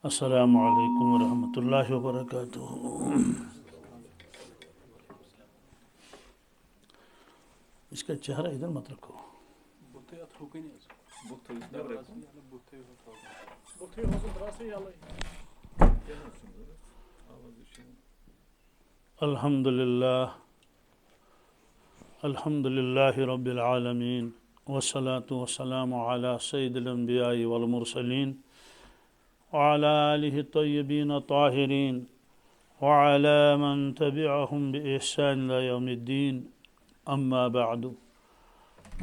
السلام علیکم ورحمۃ اللہ وبرکاتہ۔ اس کا چہرہ ادھر مت رکھو۔ الحمد للہ رب العالمین والصلاة والسلام علی سید الانبیاء والمرسلین وعلى آلہ الطیبین الطاہرین وعلى من تبعهم بإحسان إلى يوم الدين أما بعد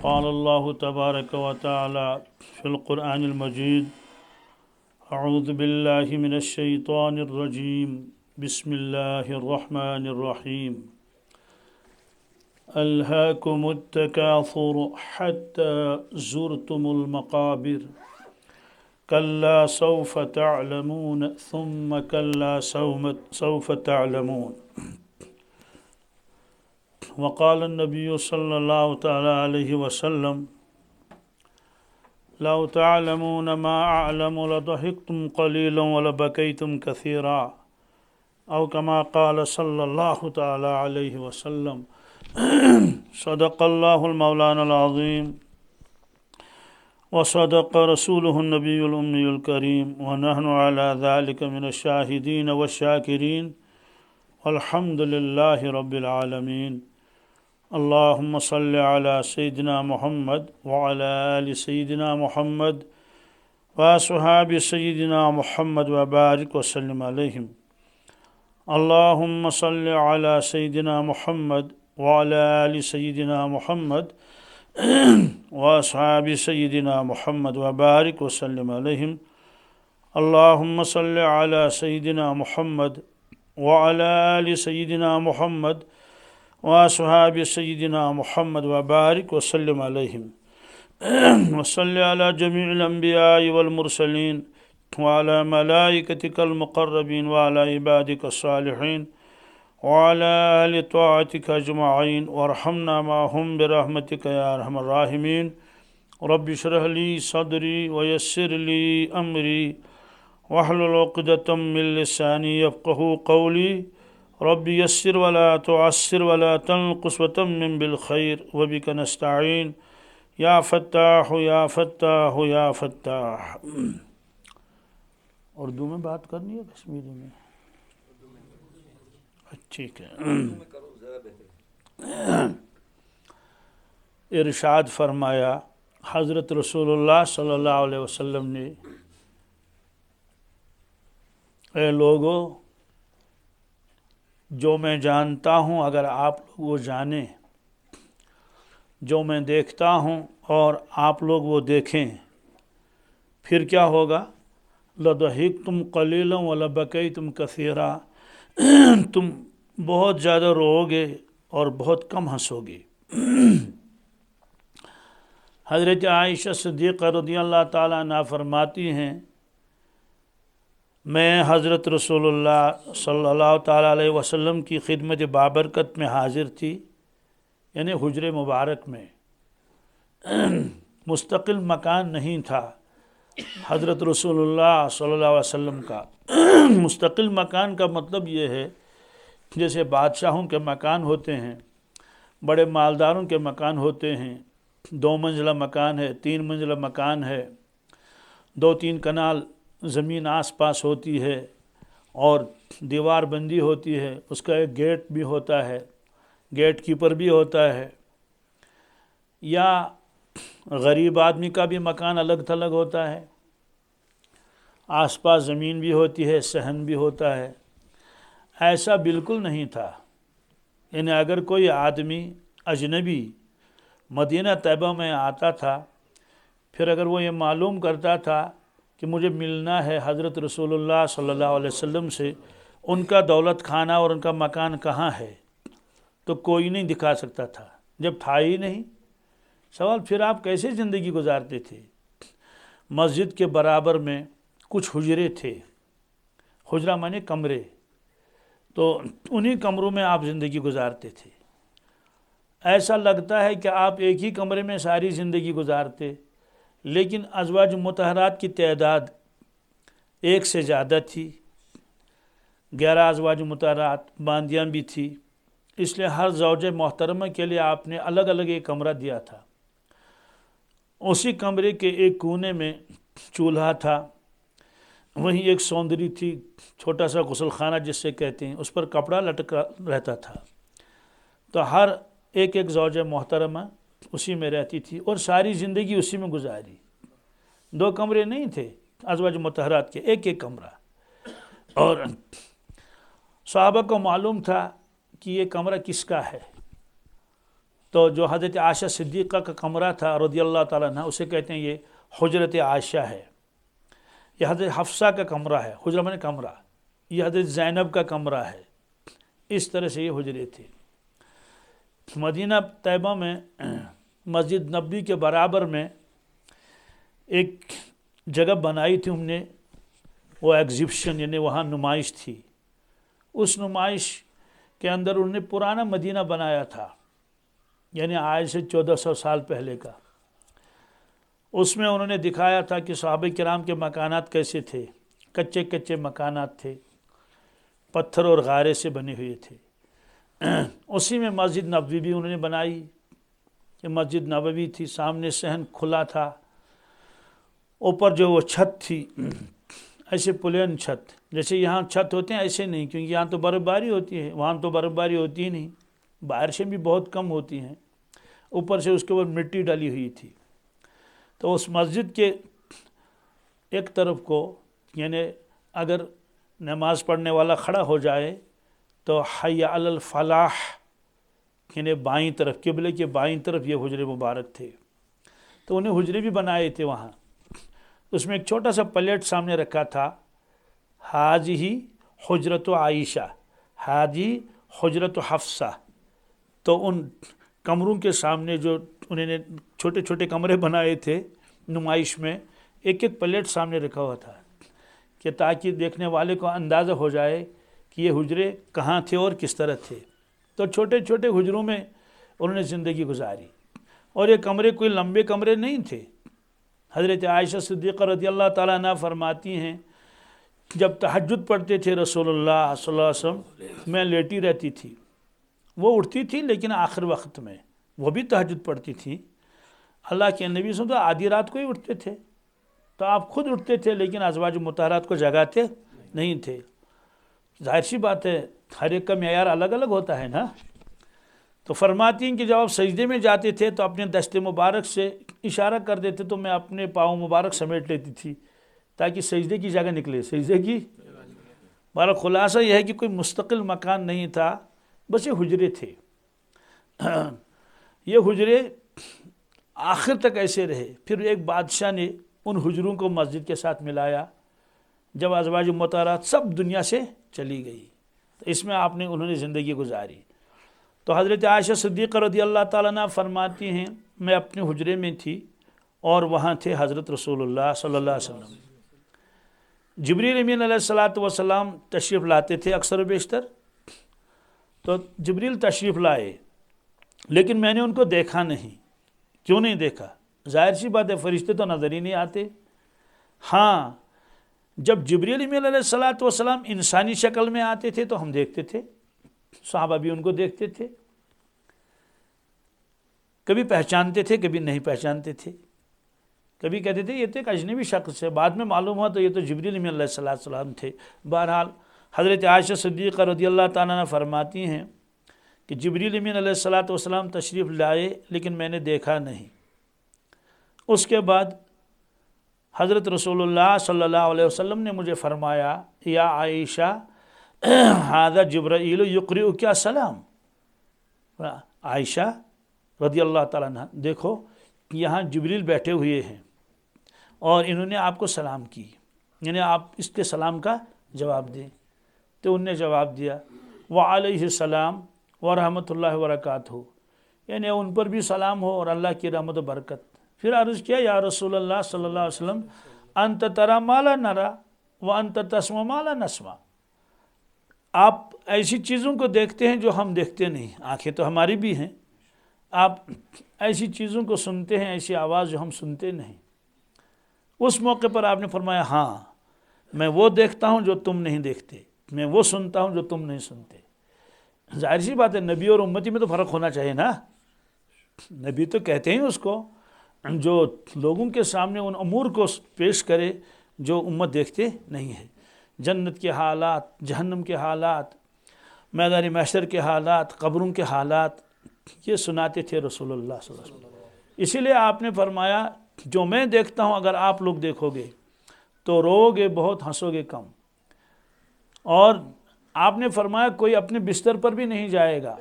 قال الله تبارك وتعالى في القرآن المجيد أعوذ بالله من الشيطان الرجيم بسم الله الرحمن الرحيم ألهاكم التكاثر حتى زرتم المقابر كلا سوف تعلمون ثم كلا سوف تعلمون وقال النبي صلى الله تعالى عليه وسلم لو تعلمون ما أعلم لضحكتم قليلا ولبكيتم كثيرا أو كما قال صلى الله تعالى عليه وسلم صدق الله المولان العظيم وصدق رسوله النبي الأمي الكريم ونحن على ذلك من الشاهدين والشاكرين والحمد لله رب العالمين اللهم صل على سيدنا محمد وعلى آل سيدنا محمد وأصحاب سيدنا محمد وبارك وسلم عليهم اللهم صل على سيدنا محمد وعلى آل سيدنا محمد وأصحاب سيدنا محمد وبارك وسلم عليهم اللهم صل على سيدنا محمد وعلى آل سيدنا محمد وأصحاب سيدنا محمد وبارك وسلم عليهم وصل على جميع الأنبياء والمرسلين وعلى ملائكتك المقربين وعلى عبادك الصالحين وعلى آل طاعتك أجمعين وارحمنا معهم برحمتك يا أرحم الراحمين رب اشرح لي صدري ويسر لي أمري واحلل عقدة من لساني يفقهوا قولي رب يسر ولا تعسر ولا تنقص وتمم بالخير وبك نستعين يا فتاح يا فتاح يا فتاح۔ اردو میں بات کرنی ہے کشمیری میں؟ ٹھیک ہے۔ ارشاد فرمایا حضرت رسول اللہ صلی اللہ علیہ وسلم نے، اے لوگو، جو میں جانتا ہوں اگر آپ لوگ وہ جانیں، جو میں دیکھتا ہوں اور آپ لوگ وہ دیکھیں، پھر کیا ہوگا؟ لَضَحِكْتُمْ قَلِيلًا وَلَبَكَيْتُمْ كَثِيرًا، تم بہت زیادہ رو گے اور بہت کم ہنسو گے۔ حضرت عائشہ صدیقہ رضی اللہ تعالیٰ عنہ فرماتی ہیں، میں حضرت رسول اللہ صلی اللہ تعالیٰ علیہ وسلم کی خدمت بابرکت میں حاضر تھی، یعنی حجر مبارک میں۔ مستقل مکان نہیں تھا حضرت رسول اللہ صلی اللہ علیہ وسلم کا۔ مستقل مکان کا مطلب یہ ہے جیسے بادشاہوں کے مکان ہوتے ہیں، بڑے مالداروں کے مکان ہوتے ہیں، 2 منزلہ مکان ہے، 3 منزلہ مکان ہے، 2-3 کنال زمین آس پاس ہوتی ہے اور دیوار بندی ہوتی ہے، اس کا ایک گیٹ بھی ہوتا ہے، گیٹ کیپر بھی ہوتا ہے۔ یا غریب آدمی کا بھی مکان الگ تھلگ ہوتا ہے، آس پاس زمین بھی ہوتی ہے، صحن بھی ہوتا ہے۔ ایسا بالکل نہیں تھا، یعنی اگر کوئی آدمی اجنبی مدینہ طیبہ میں آتا تھا، پھر اگر وہ یہ معلوم کرتا تھا کہ مجھے ملنا ہے حضرت رسول اللہ صلی اللہ علیہ وسلم سے، ان کا دولت خانہ اور ان کا مکان کہاں ہے، تو کوئی نہیں دکھا سکتا تھا، جب تھا ہی نہیں۔ سوال پھر آپ کیسے زندگی گزارتے تھے؟ مسجد کے برابر میں کچھ حجرے تھے، حجرہ مانے کمرے، تو انہی کمروں میں آپ زندگی گزارتے تھے۔ ایسا لگتا ہے کہ آپ ایک ہی کمرے میں ساری زندگی گزارتے، لیکن ازواج مطہرات کی تعداد ایک سے زیادہ تھی، 11 ازواج مطہرات باندیاں بھی تھی، اس لیے ہر زوجہ محترمہ کے لیے آپ نے الگ الگ ایک کمرہ دیا تھا۔ اسی کمرے کے ایک کونے میں چولہا تھا، وہیں ایک سوندری تھی، چھوٹا سا غسل خانہ جس سے کہتے ہیں، اس پر کپڑا لٹکا رہتا تھا۔ تو ہر ایک زوجہ محترمہ اسی میں رہتی تھی اور ساری زندگی اسی میں گزاری۔ 2 کمرے نہیں تھے ازواج مطہرات کے، ایک کمرہ۔ اور صحابہ کو معلوم تھا کہ یہ کمرہ کس کا ہے، تو جو حضرت عائشہ صدیقہ کا کمرہ تھا رضی اللہ تعالیٰ عنہ، اسے کہتے ہیں یہ حجرت عائشہ ہے۔ یہ حضرت حفصہ کا کمرہ ہے، حجرہ میں کمرہ، یہ حضرت زینب کا کمرہ ہے۔ اس طرح سے یہ حجرے تھے۔ مدینہ طیبہ میں مسجد نبوی کے برابر میں ایک جگہ بنائی تھی ہم نے، وہ ایگزیبشن، یعنی وہاں نمائش تھی۔ اس نمائش کے اندر انہوں نے پرانا مدینہ بنایا تھا، یعنی آج سے 1400 سال پہلے کا۔ اس میں انہوں نے دکھایا تھا کہ صحابہ کرام کے مکانات کیسے تھے، کچے مکانات تھے، پتھر اور غارے سے بنے ہوئے تھے۔ اسی میں مسجد نبوی بھی انہوں نے بنائی، کہ مسجد نبوی تھی، سامنے صحن کھلا تھا، اوپر جو وہ چھت تھی ایسے پلین چھت، جیسے یہاں چھت ہوتے ہیں ایسے نہیں، کیونکہ یہاں تو برف باری ہوتی ہے، وہاں تو برف باری ہوتی ہی نہیں، بارشیں بھی بہت کم ہوتی ہیں، اوپر سے اس کے اوپر مٹی ڈلی ہوئی تھی۔ تو اس مسجد کے ایک طرف کو، یعنی اگر نماز پڑھنے والا کھڑا ہو جائے تو حی علی الفلاح، یعنی بائیں طرف، قبلے کے بائیں طرف یہ حجرے مبارک تھے۔ تو انہیں حجرے بھی بنائے تھے وہاں۔ اس میں ایک چھوٹا سا پلیٹ سامنے رکھا تھا، حاذہ حجرت عائشہ، حاذہ حجرت حفصہ۔ تو ان کمروں کے سامنے جو انہوں نے چھوٹے چھوٹے کمرے بنائے تھے نمائش میں، ایک پلیٹ سامنے رکھا ہوا تھا، کہ تاکہ دیکھنے والے کو اندازہ ہو جائے کہ یہ حجرے کہاں تھے اور کس طرح تھے۔ تو چھوٹے چھوٹے حجروں میں انہوں نے زندگی گزاری، اور یہ کمرے کوئی لمبے کمرے نہیں تھے۔ حضرت عائشہ صدیقہ رضی اللہ تعالیٰ عنہ فرماتی ہیں، جب تہجد پڑھتے تھے رسول اللہ صلی اللہ علیہ وسلم، میں لیٹی رہتی تھی، وہ اٹھتی تھی لیکن آخر وقت میں وہ بھی تہجد پڑھتی تھی۔ اللہ کے نبی صلی اللہ علیہ وسلم تو آدھی رات کو ہی اٹھتے تھے، تو آپ خود اٹھتے تھے لیکن ازواج مطہرات کو جگاتے نہیں تھے۔ ظاہر سی بات ہے، ہر ایک کا معیار الگ الگ ہوتا ہے نا۔ تو فرماتی ہیں کہ جب آپ سجدے میں جاتے تھے تو اپنے دست مبارک سے اشارہ کر دیتے، تو میں اپنے پاؤں مبارک سمیٹ لیتی تھی تاکہ سجدے کی جگہ نکلے، سجدے کی۔ ہمارا خلاصہ یہ ہے کہ کوئی مستقل مکان نہیں تھا، بس یہ حجرے تھے۔ یہ حجرے آخر تک ایسے رہے۔ پھر ایک بادشاہ نے ان حجروں کو مسجد کے ساتھ ملایا، جب ازواج مطہرات سب دنیا سے چلی گئی، تو اس میں انہوں نے زندگی گزاری۔ تو حضرت عائشہ صدیقہ رضی اللہ تعالیٰ عنہ فرماتی ہیں، میں اپنے حجرے میں تھی اور وہاں تھے حضرت رسول اللہ صلی اللہ علیہ وسلم۔ جبریل امین علیہ الصلاۃ والسلام تشریف لاتے تھے اکثر و بیشتر۔ تو جبریل تشریف لائے، لیکن میں نے ان کو دیکھا نہیں۔ کیوں نہیں دیکھا؟ ظاہر سی بات ہے، فرشتے تو نظر ہی نہیں آتے۔ ہاں، جب جبریل امین علیہ الصلاۃ والسلام انسانی شکل میں آتے تھے تو ہم دیکھتے تھے، صحابہ بھی ان کو دیکھتے تھے، کبھی پہچانتے تھے کبھی نہیں پہچانتے تھے، کبھی کہتے تھے یہ تو ایک اجنبی شخص ہے، بعد میں معلوم ہوا تو یہ تو جبریل امین علیہ الصلاۃ والسلام تھے۔ بہرحال حضرت عائشہ صدیقہ رضی اللہ تعالیٰ عنہ فرماتی ہیں کہ جبریل امین علیہ الصلاۃ والسلام تشریف لائے لیکن میں نے دیکھا نہیں۔ اس کے بعد حضرت رسول اللہ صلی اللہ علیہ وسلم نے مجھے فرمایا، یا عائشہ ھذا جبرائیل یقرئک السلام۔ عائشہ رضی اللہ تعالیٰ عنہ، دیکھو یہاں جبریل بیٹھے ہوئے ہیں اور انہوں نے آپ کو سلام کی، یعنی آپ اس کے سلام کا جواب دیں۔ تو انہوں نے جواب دیا، وعلیہ السلام ورحمۃ اللہ وبرکاتہ، یعنی ان پر بھی سلام ہو اور اللہ کی رحمت و برکت۔ پھر عرض کیا، یا رسول اللہ صلی اللہ علیہ وسلم، انت تری ما لا نری وانت تسمع ما لا نسمع۔ آپ ایسی چیزوں کو دیکھتے ہیں جو ہم دیکھتے نہیں، آنکھیں تو ہماری بھی ہیں، آپ ایسی چیزوں کو سنتے ہیں، ایسی آواز جو ہم سنتے نہیں۔ اس موقع پر آپ نے فرمایا، ہاں میں وہ دیکھتا ہوں جو تم نہیں دیکھتے، میں وہ سنتا ہوں جو تم نہیں سنتے۔ ظاہر سی بات ہے نبی اور امتی میں تو فرق ہونا چاہیے نا۔ نبی تو کہتے ہیں اس کو جو لوگوں کے سامنے ان امور کو پیش کرے جو امت دیکھتے نہیں ہے، جنت کے حالات، جہنم کے حالات، میدان محشر کے حالات، قبروں کے حالات، یہ سناتے تھے رسول اللہ صلی اللہ علیہ وسلم۔ اسی لیے آپ نے فرمایا جو میں دیکھتا ہوں اگر آپ لوگ دیکھو گے تو رو گے بہت، ہنسو گے کم۔ اور آپ نے فرمایا کوئی اپنے بستر پر بھی نہیں جائے گا،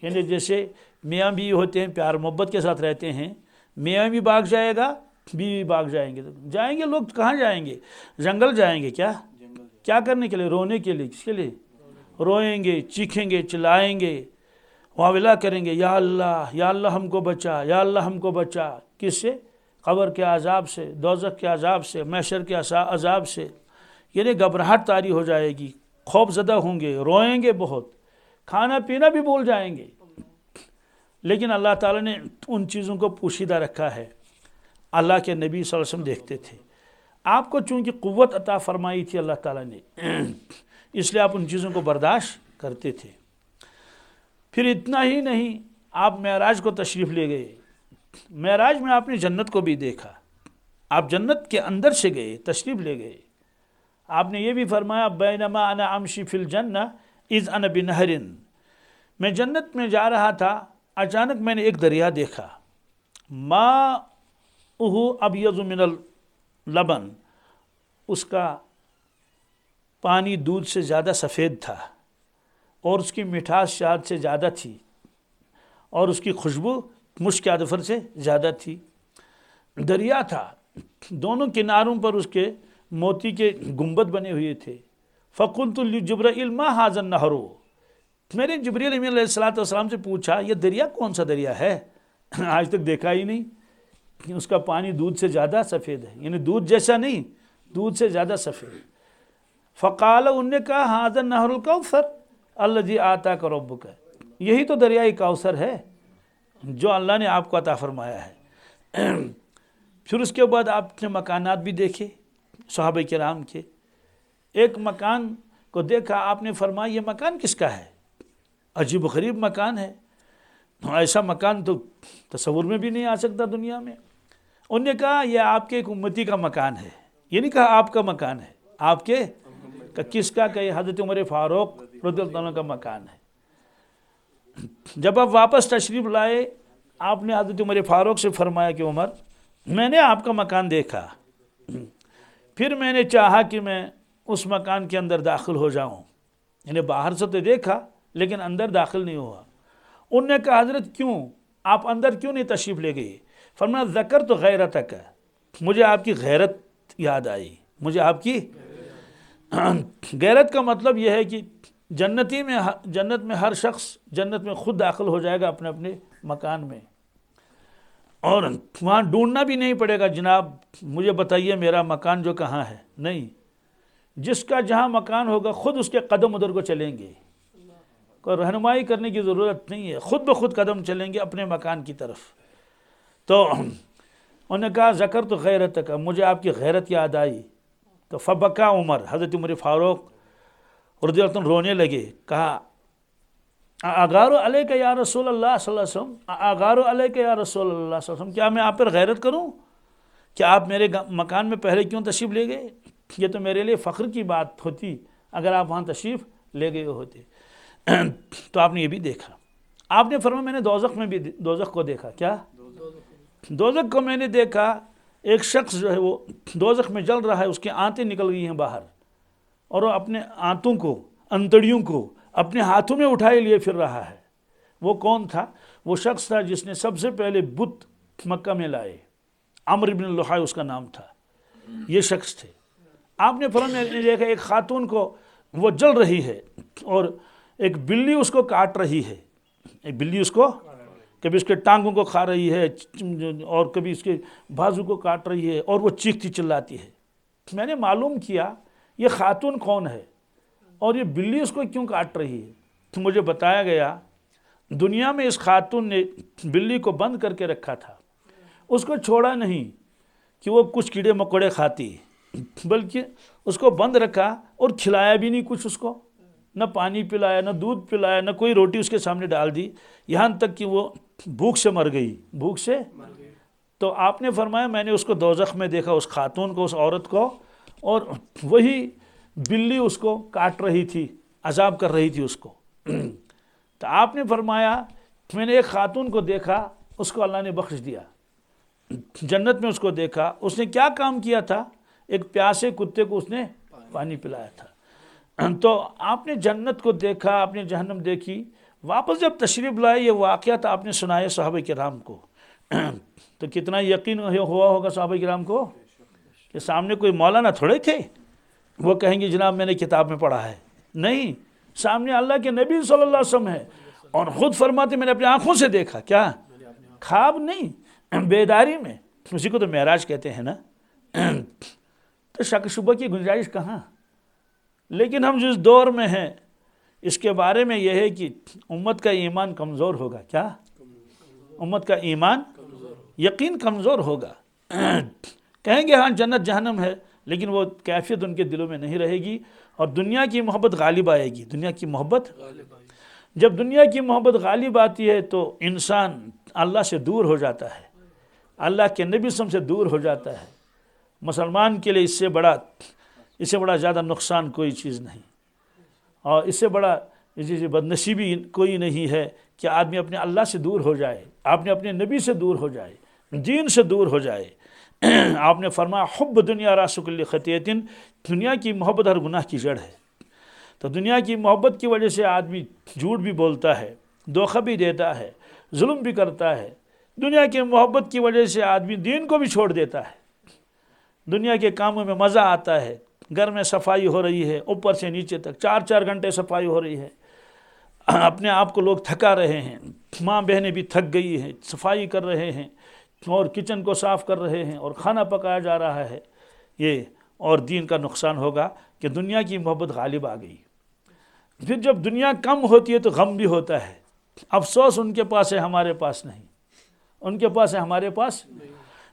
یعنی جیسے میاں بیوی ہوتے ہیں پیار محبت کے ساتھ رہتے ہیں، میاں بھی بھاگ جائے گا، بیوی بھاگ جائیں گے، جائیں گے لوگ کہاں جائیں گے؟ جنگل جائیں گے۔ کیا کرنے کے لیے؟ رونے کے لیے۔ کس کے لیے؟ روئیں گے، چیخیں گے، چلائیں گے، واویلا کریں گے، یا اللہ ہم کو بچا، یا اللہ ہم کو بچا۔ کس سے؟ قبر کے عذاب سے، دوزخ کے عذاب سے، محشر کے عذاب سے۔ یعنی گھبراہٹ طاری ہو جائے گی، خوف زدہ ہوں گے، روئیں گے بہت، کھانا پینا بھی بھول جائیں گے۔ لیکن اللہ تعالیٰ نے ان چیزوں کو پوشیدہ رکھا ہے۔ اللہ کے نبی صلی اللہ علیہ وسلم دیکھتے تھے۔ آپ کو چونکہ قوت عطا فرمائی تھی اللہ تعالیٰ نے، اس لیے آپ ان چیزوں کو برداشت کرتے تھے۔ پھر اتنا ہی نہیں، آپ معراج کو تشریف لے گئے۔ معراج میں آپ نے جنت کو بھی دیکھا، آپ جنت کے اندر سے گئے، تشریف لے گئے۔ آپ نے یہ بھی فرمایا بینما انا امشی فی الجنہ اذ انا بنہر، میں جنت میں جا رہا تھا، اچانک میں نے ایک دریا دیکھا، ماؤہ ابیض من اللبن، اس کا پانی دودھ سے زیادہ سفید تھا، اور اس کی مٹھاس شہد سے زیادہ تھی، اور اس کی خوشبو مشک اظفر سے زیادہ تھی۔ دریا تھا، دونوں کناروں پر اس کے موتی کے گنبد بنے ہوئے تھے۔ فقلت لجبرائیل ما ھذا النہر، میں نے جبریل علیہ السلام سے پوچھا یہ دریا کون سا دریا ہے؟ آج تک دیکھا ہی نہیں، اس کا پانی دودھ سے زیادہ سفید ہے، یعنی دودھ جیسا نہیں، دودھ سے زیادہ سفید۔ فقال، انہوں نے کہا ھذا النہر الکوثر الذی آتاک ربک، یہی تو دریائے کوثر ہے جو اللہ نے آپ کو عطا فرمایا ہے۔ پھر اس کے بعد آپ نے مکانات بھی دیکھے صحابہ کرام کے۔ ایک مکان کو دیکھا، آپ نے فرمایا یہ مکان کس کا ہے؟ عجیب و غریب مکان ہے، ایسا مکان تو تصور میں بھی نہیں آ سکتا دنیا میں۔ انہوں نے کہا یہ آپ کے ایک امتی کا مکان ہے، یہ نہیں کہا آپ کا مکان ہے، آپ کے کس کا؟ کہ حضرت عمر فاروق رضی اللہ عنہ کا مکان ہے۔ جب آپ واپس تشریف لائے، آپ نے حضرت عمر فاروق سے فرمایا کہ عمر، میں نے آپ کا مکان دیکھا، پھر میں نے چاہا کہ میں اس مکان کے اندر داخل ہو جاؤں، یعنی باہر سے تو دیکھا لیکن اندر داخل نہیں ہوا۔ انہوں نے کہا حضرت کیوں؟ آپ اندر کیوں نہیں تشریف لے گئے؟ فرمایا ذکرت غیرتک، مجھے آپ کی غیرت یاد آئی، مجھے آپ کی غیرت کا مطلب یہ ہے کہ جنت میں ہر شخص جنت میں خود داخل ہو جائے گا اپنے اپنے مکان میں، اور وہاں ڈھونڈنا بھی نہیں پڑے گا جناب مجھے بتائیے میرا مکان جو کہاں ہے، نہیں، جس کا جہاں مکان ہوگا خود اس کے قدم ادھر کو چلیں گے، کوئی رہنمائی کرنے کی ضرورت نہیں ہے، خود بخود قدم چلیں گے اپنے مکان کی طرف۔ تو انہوں نے کہا ذکرت غیرتک، مجھے آپ کی غیرت یاد آئی۔ تو فبکا عمر، حضرت عمر فاروق رضی اللہ عنہ رونے لگے، کہا اغار علیک یا رسول اللہ صلی اللہ علیہ وسلم، اغار علیک یا رسول اللہ صلی اللہ علیہ وسلم، کیا میں آپ پر غیرت کروں؟ کیا آپ میرے مکان میں پہلے کیوں تشریف لے گئے؟ یہ تو میرے لیے فخر کی بات ہوتی اگر آپ وہاں تشریف لے گئے ہوتے۔ تو آپ نے یہ بھی دیکھا۔ آپ نے فرمایا میں نے دوزخ کو دیکھا۔ کیا؟ دوزخ کو میں نے دیکھا، ایک شخص جو ہے وہ دوزخ میں جل رہا ہے، اس کے آنتیں نکل گئی ہیں باہر، اور وہ اپنے آنتوں کو، انتڑیوں کو اپنے ہاتھوں میں اٹھائے لیے پھر رہا ہے۔ وہ کون تھا؟ وہ شخص تھا جس نے سب سے پہلے بت مکہ میں لائے، عمرو بن لحی اس کا نام تھا، یہ شخص تھے۔ آپ نے فرمایا میں نے دیکھا ایک خاتون کو وہ جل رہی ہے، اور ایک بلی اس کو کاٹ رہی ہے، ایک بلی اس کو کبھی اس کے ٹانگوں کو کھا رہی ہے اور کبھی اس کے بازو کو کاٹ رہی ہے، اور وہ چیختی چلاتی ہے۔ میں نے معلوم کیا یہ خاتون کون ہے اور یہ بلی اس کو کیوں کاٹ رہی ہے، تو مجھے بتایا گیا دنیا میں اس خاتون نے بلی کو بند کر کے رکھا تھا، اس کو چھوڑا نہیں کہ وہ کچھ کیڑے مکوڑے کھاتی، بلکہ اس کو بند رکھا اور کھلایا بھی نہیں کچھ، اس کو نہ پانی پلایا، نہ دودھ پلایا، نہ کوئی روٹی اس کے سامنے ڈال دی، یہاں تک کہ وہ بھوک سے مر گئی، بھوک سے. تو آپ نے فرمایا میں نے اس کو دوزخ میں دیکھا، اس خاتون کو، اس عورت کو، اور وہی بلی اس کو کاٹ رہی تھی، عذاب کر رہی تھی اس کو. تو آپ نے فرمایا میں نے ایک خاتون کو دیکھا، اس کو اللہ نے بخش دیا، جنت میں اس کو دیکھا. اس نے کیا کام کیا تھا؟ ایک پیاسے کتے کو اس نے پانی پلایا تھا. تو آپ نے جنت کو دیکھا، آپ نے جہنم دیکھی. واپس جب تشریف لائے یہ واقعات آپ نے سنائے صحابہ کرام کو، تو کتنا یقین ہوا ہوگا صحابہ کرام کو کہ سامنے کوئی مولانا تھوڑے تھے وہ کہیں گے جناب میں نے کتاب میں پڑھا ہے. نہیں، سامنے اللہ کے نبی صلی اللہ علیہ وسلم ہے، اور خود فرماتے میں نے اپنی آنکھوں سے دیکھا. کیا؟ خواب نہیں، بیداری میں. اسی کو تو معراج کہتے ہیں نا. تو شک شبہ کی گنجائش کہاں؟ لیکن ہم جس دور میں ہیں اس کے بارے میں یہ ہے کہ امت کا ایمان کمزور ہوگا. کیا؟ امت کا ایمان یقین کمزور ہوگا. کہیں گے ہاں جنت جہنم ہے، لیکن وہ کیفیت ان کے دلوں میں نہیں رہے گی، اور دنیا کی محبت غالب آئے گی. دنیا کی محبت، جب دنیا کی محبت غالب آتی ہے تو انسان اللہ سے دور ہو جاتا ہے، اللہ کے نبی سے دور ہو جاتا ہے. مسلمان کے لیے اس سے بڑا زیادہ نقصان کوئی چیز نہیں، اور اس سے بڑا بدنصیبی کوئی نہیں ہے کہ آدمی اپنے اللہ سے دور ہو جائے، آپ نے اپنے نبی سے دور ہو جائے، دین سے دور ہو جائے. آپ نے فرمایا حب دنیا راس کل خطیۃ، دنیا کی محبت ہر گناہ کی جڑ ہے. تو دنیا کی محبت کی وجہ سے آدمی جھوٹ بھی بولتا ہے، دھوکہ بھی دیتا ہے، ظلم بھی کرتا ہے. دنیا کی محبت کی وجہ سے آدمی دین کو بھی چھوڑ دیتا ہے. دنیا کے کاموں میں مزہ آتا ہے، گھر میں صفائی ہو رہی ہے اوپر سے نیچے تک 4 گھنٹے صفائی ہو رہی ہے، اپنے آپ کو لوگ تھکا رہے ہیں، ماں بہنیں بھی تھک گئی ہیں، صفائی کر رہے ہیں اور کچن کو صاف کر رہے ہیں اور کھانا پکایا جا رہا ہے. یہ اور دین کا نقصان ہوگا کہ دنیا کی محبت غالب آ گئی. پھر جب دنیا کم ہوتی ہے تو غم بھی ہوتا ہے. افسوس ان کے پاس ہے ہمارے پاس نہیں، ان کے پاس ہے ہمارے پاس.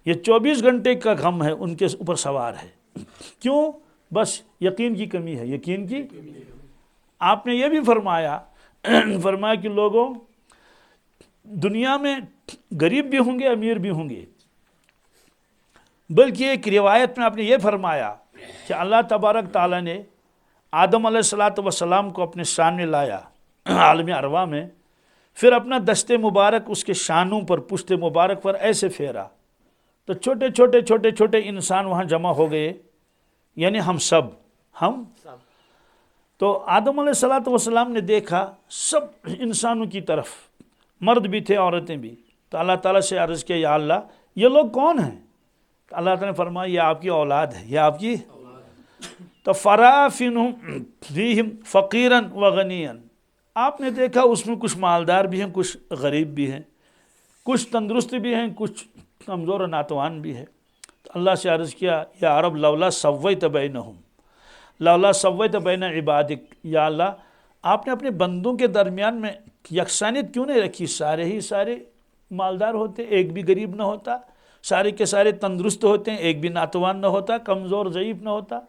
یہ 24 گھنٹے کا غم ہے ان کے اوپر سوار ہے. کیوں؟ بس یقین کی کمی ہے، یقین کی. آپ نے یہ بھی فرمایا کہ لوگوں دنیا میں غریب بھی ہوں گے، امیر بھی ہوں گے. بلکہ ایک روایت میں آپ نے یہ فرمایا کہ اللہ تبارک تعالیٰ نے آدم علیہ السلام کو اپنے سامنے لایا عالم ارواح میں، پھر اپنا دست مبارک اس کے شانوں پر، پشت مبارک پر ایسے پھیرا تو چھوٹے چھوٹے انسان وہاں جمع ہو گئے، یعنی ہم سب. تو آدم علیہ السلام نے دیکھا سب انسانوں کی طرف، مرد بھی تھے عورتیں بھی. تو اللہ تعالیٰ سے عرض کیا یا اللہ یہ لوگ کون ہیں؟ تو اللہ تعالیٰ نے فرمایا یہ آپ کی اولاد ہے، یہ آپ کی. تو فرا فیہم فقیرا وغنیا، آپ نے دیکھا اس میں کچھ مالدار بھی ہیں، کچھ غریب بھی ہیں، کچھ تندرست بھی ہیں، کچھ کمزور و ناتوان بھی ہے. تو اللہ سے عرض کیا یا رب لولا سویت بینہم، لولا سویت بین عبادک، یا اللہ آپ نے اپنے بندوں کے درمیان میں یکسانیت کیوں نہیں رکھی؟ سارے ہی سارے مالدار ہوتے، ایک بھی غریب نہ ہوتا، سارے کے سارے تندرست ہوتے ہیں، ایک بھی ناتوان نہ ہوتا، کمزور ضعیف نہ ہوتا.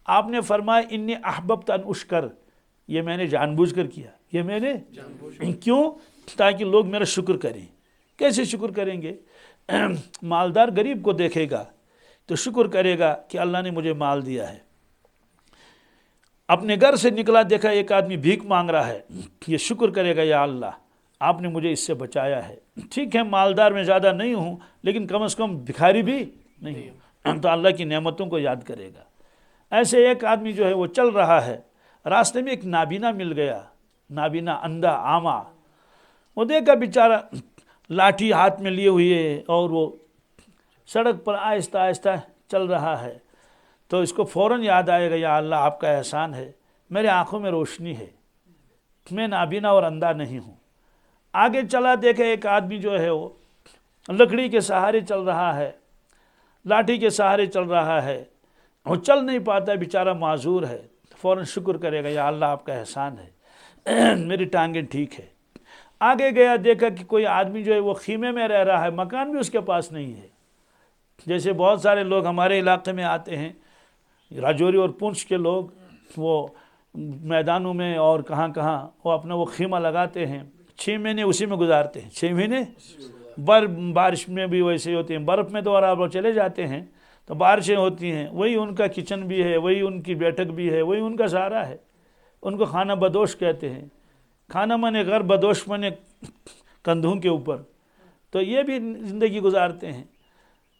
آپ نے فرمایا انی احببت ان اشکر، یہ میں نے جان بوجھ کر کیا، یہ میں نے کیوں؟ تاکہ لوگ میرا شکر کریں. کیسے شکر کریں گے؟ مالدار غریب کو دیکھے گا تو شکر کرے گا کہ اللہ نے مجھے مال دیا ہے. اپنے گھر سے نکلا دیکھا ایک آدمی بھیک مانگ رہا ہے، یہ شکر کرے گا یا اللہ آپ نے مجھے اس سے بچایا ہے. ٹھیک ہے مالدار میں زیادہ نہیں ہوں لیکن کم از کم بھکاری بھی نہیں ہوں، تو اللہ کی نعمتوں کو یاد کرے گا. ایسے ایک آدمی جو ہے وہ چل رہا ہے، راستے میں ایک نابینا مل گیا، نابینا، اندھا، عامہ. وہ دیکھا بیچارہ لاٹھی ہاتھ میں لیے ہوئے اور وہ سڑک پر آہستہ آہستہ چل رہا ہے. تو اس کو فوراً یاد آئے گا یا اللہ آپ کا احسان ہے، میرے آنکھوں میں روشنی ہے، میں نابینا اور اندھا نہیں ہوں. آگے چلا دیکھا ایک آدمی جو ہے وہ لکڑی کے سہارے چل رہا ہے، لاٹھی کے سہارے چل رہا ہے، وہ چل نہیں پاتا، بیچارہ معذور ہے. فوراً شکر کرے گا یا اللہ آپ کا احسان ہے، میری ٹانگیں ٹھیک ہے. آگے گیا دیکھا کہ کوئی آدمی جو ہے وہ خیمے میں رہ رہا ہے، مکان بھی اس کے پاس نہیں ہے. جیسے بہت سارے لوگ ہمارے علاقے میں آتے ہیں راجوری اور پونچھ کے لوگ وہ میدانوں میں اور کہاں کہاں وہ اپنا وہ خیمہ لگاتے ہیں، 6 مہینے اسی میں گزارتے ہیں، 6 مہینے بارش میں بھی ویسے ہی ہوتے ہیں، برف میں تو اور آپ لوگ چلے جاتے ہیں تو بارشیں ہوتی ہیں، وہی ان کا کچن بھی ہے، وہی ان کی بیٹھک بھی ہے، وہی ان کا سہارا ہے. ان کو خانہ بدوش کہتے ہیں، کھانا مانے گھر، بدوش مانے کندھوں کے اوپر. تو یہ بھی زندگی گزارتے ہیں.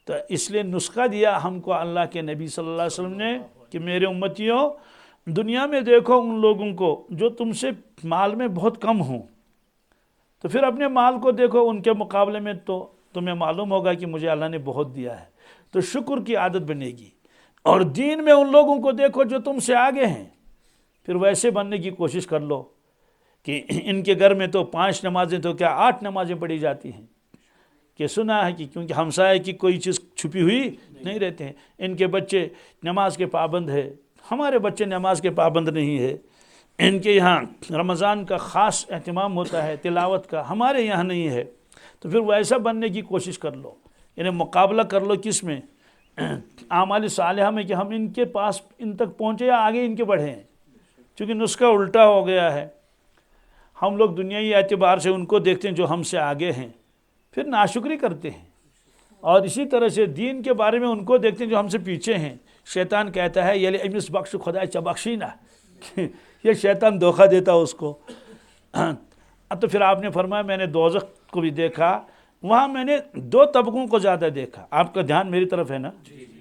تو اس لیے نسخہ دیا ہم کو اللہ کے نبی صلی اللہ علیہ وسلم نے کہ میرے امتیوں دنیا میں دیکھو ان لوگوں کو جو تم سے مال میں بہت کم ہوں، تو پھر اپنے مال کو دیکھو ان کے مقابلے میں، تو تمہیں معلوم ہوگا کہ مجھے اللہ نے بہت دیا ہے، تو شکر کی عادت بنے گی. اور دین میں ان لوگوں کو دیکھو جو تم سے آگے ہیں، پھر ویسے بننے کی کوشش کر لو کہ ان کے گھر میں تو 5 نمازیں تو کیا 8 نمازیں پڑھی جاتی ہیں، کہ سنا ہے کہ کیونکہ ہمسائے کی کوئی چیز چھپی ہوئی نہیں رہتے ہیں. ان کے بچے نماز کے پابند ہے، ہمارے بچے نماز کے پابند نہیں ہے. ان کے یہاں رمضان کا خاص اہتمام ہوتا ہے، تلاوت کا، ہمارے یہاں نہیں ہے. تو پھر ویسا بننے کی کوشش کر لو، یعنی مقابلہ کر لو کس میں؟ اعمال صالحہ میں، کہ ہم ان کے پاس ان تک پہنچے یا آگے ان کے بڑھے ہیں. چونکہ نسخہ الٹا ہو گیا ہے، ہم لوگ دنیائی اعتبار سے ان کو دیکھتے ہیں جو ہم سے آگے ہیں، پھر ناشکری کرتے ہیں. اور اسی طرح سے دین کے بارے میں ان کو دیکھتے ہیں جو ہم سے پیچھے ہیں. شیطان کہتا ہے یلی امس بخش خدا چبخشینا، یہ شیطان دھوکہ دیتا اس کو. تو پھر آپ نے فرمایا میں نے دوزخ کو بھی دیکھا، وہاں میں نے 2 طبقوں کو زیادہ دیکھا. آپ کا دھیان میری طرف ہے نا؟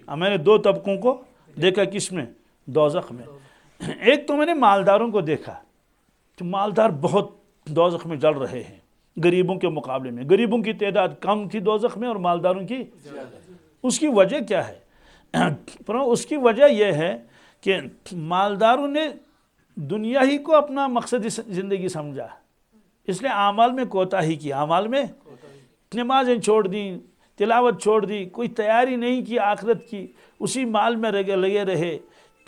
میں نے 2 طبقوں کو دیکھا. کس میں؟ دوزخ میں. ایک تو میں نے مالداروں کو دیکھا کہ مالدار بہت دوزخ میں جل رہے ہیں غریبوں کے مقابلے میں. غریبوں کی تعداد کم تھی دوزخ میں اور مالداروں کی زیادہ. اس کی وجہ کیا ہے؟ اس کی وجہ یہ ہے کہ مالداروں نے دنیا ہی کو اپنا مقصد زندگی سمجھا، اس لیے اعمال میں کوتاہی کی، اعمال میں نمازیں چھوڑ دیں، تلاوت چھوڑ دی، کوئی تیاری نہیں کی آخرت کی، اسی مال میں لگے رہے،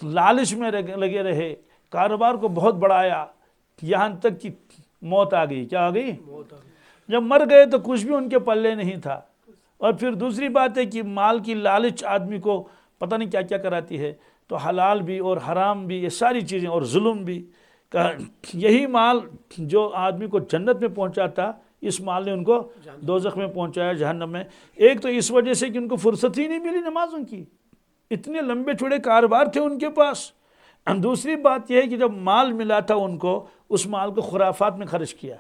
لالچ میں لگے رہے، کاروبار کو بہت بڑھایا، یہاں تک کہ موت آ گئی. کیا آ گئی؟ جب مر گئے تو کچھ بھی ان کے پلے نہیں تھا. اور پھر دوسری بات ہے کہ مال کی لالچ آدمی کو پتہ نہیں کیا کیا کراتی ہے. تو حلال بھی اور حرام بھی، یہ ساری چیزیں، اور ظلم بھی. یہی مال جو آدمی کو جنت میں پہنچاتا، اس مال نے ان کو دوزخ میں پہنچایا، جہنم میں. ایک تو اس وجہ سے کہ ان کو فرصت ہی نہیں ملی نمازوں کی، اتنے لمبے چوڑے کاروبار تھے ان کے پاس. دوسری بات یہ ہے کہ جب مال ملا تھا ان کو، اس مال کو خرافات میں خرچ کیا،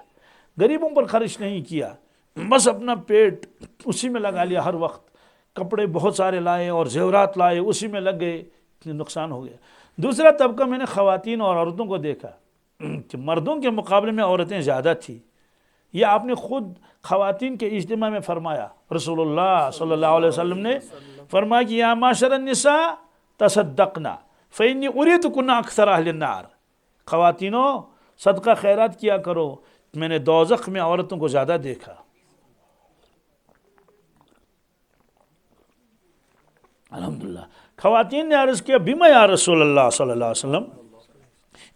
غریبوں پر خرچ نہیں کیا، بس اپنا پیٹ اسی میں لگا لیا. ہر وقت کپڑے بہت سارے لائے اور زیورات لائے، اسی میں لگ گئے، نقصان ہو گیا. دوسرا طبقہ میں نے خواتین اور عورتوں کو دیکھا کہ مردوں کے مقابلے میں عورتیں زیادہ تھیں. یہ آپ نے خود خواتین کے اجتماع میں فرمایا. رسول اللہ صلی اللہ علیہ وسلم نے فرمایا کہ یا معاشر النساء تصدقنا فإنی اریدکن اکثر اہل النار. خواتینوں صدقہ خیرات کیا کرو، میں نے دوزخ میں عورتوں کو زیادہ دیکھا. الحمدللہ. خواتین نے عرض کیا بما یا رسول اللہ صلی اللہ علیہ وسلم،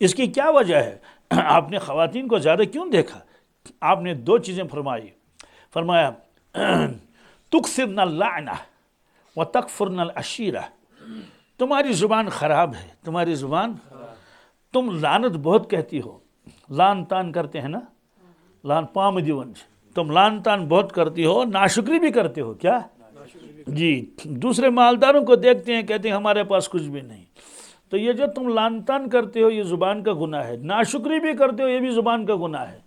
اس کی کیا وجہ ہے؟ آپ نے خواتین کو زیادہ کیوں دیکھا؟ آپ نے 2 چیزیں فرمایا تکثرن اللعنہ وتکفرن العشیرہ. تمہاری زبان خراب ہے، تمہاری زبان، تم لعنت بہت کہتی ہو، لان تان کرتے ہیں نا، لان پام دیون، تم لان تان بہت کرتی ہو، ناشکری بھی کرتے ہو. کیا جی؟ دوسرے مالداروں کو دیکھتے ہیں، کہتے ہیں ہمارے پاس کچھ بھی نہیں. تو یہ جو تم لان تان کرتے ہو یہ زبان کا گناہ ہے، ناشکری بھی کرتے ہو یہ بھی زبان کا گناہ ہے.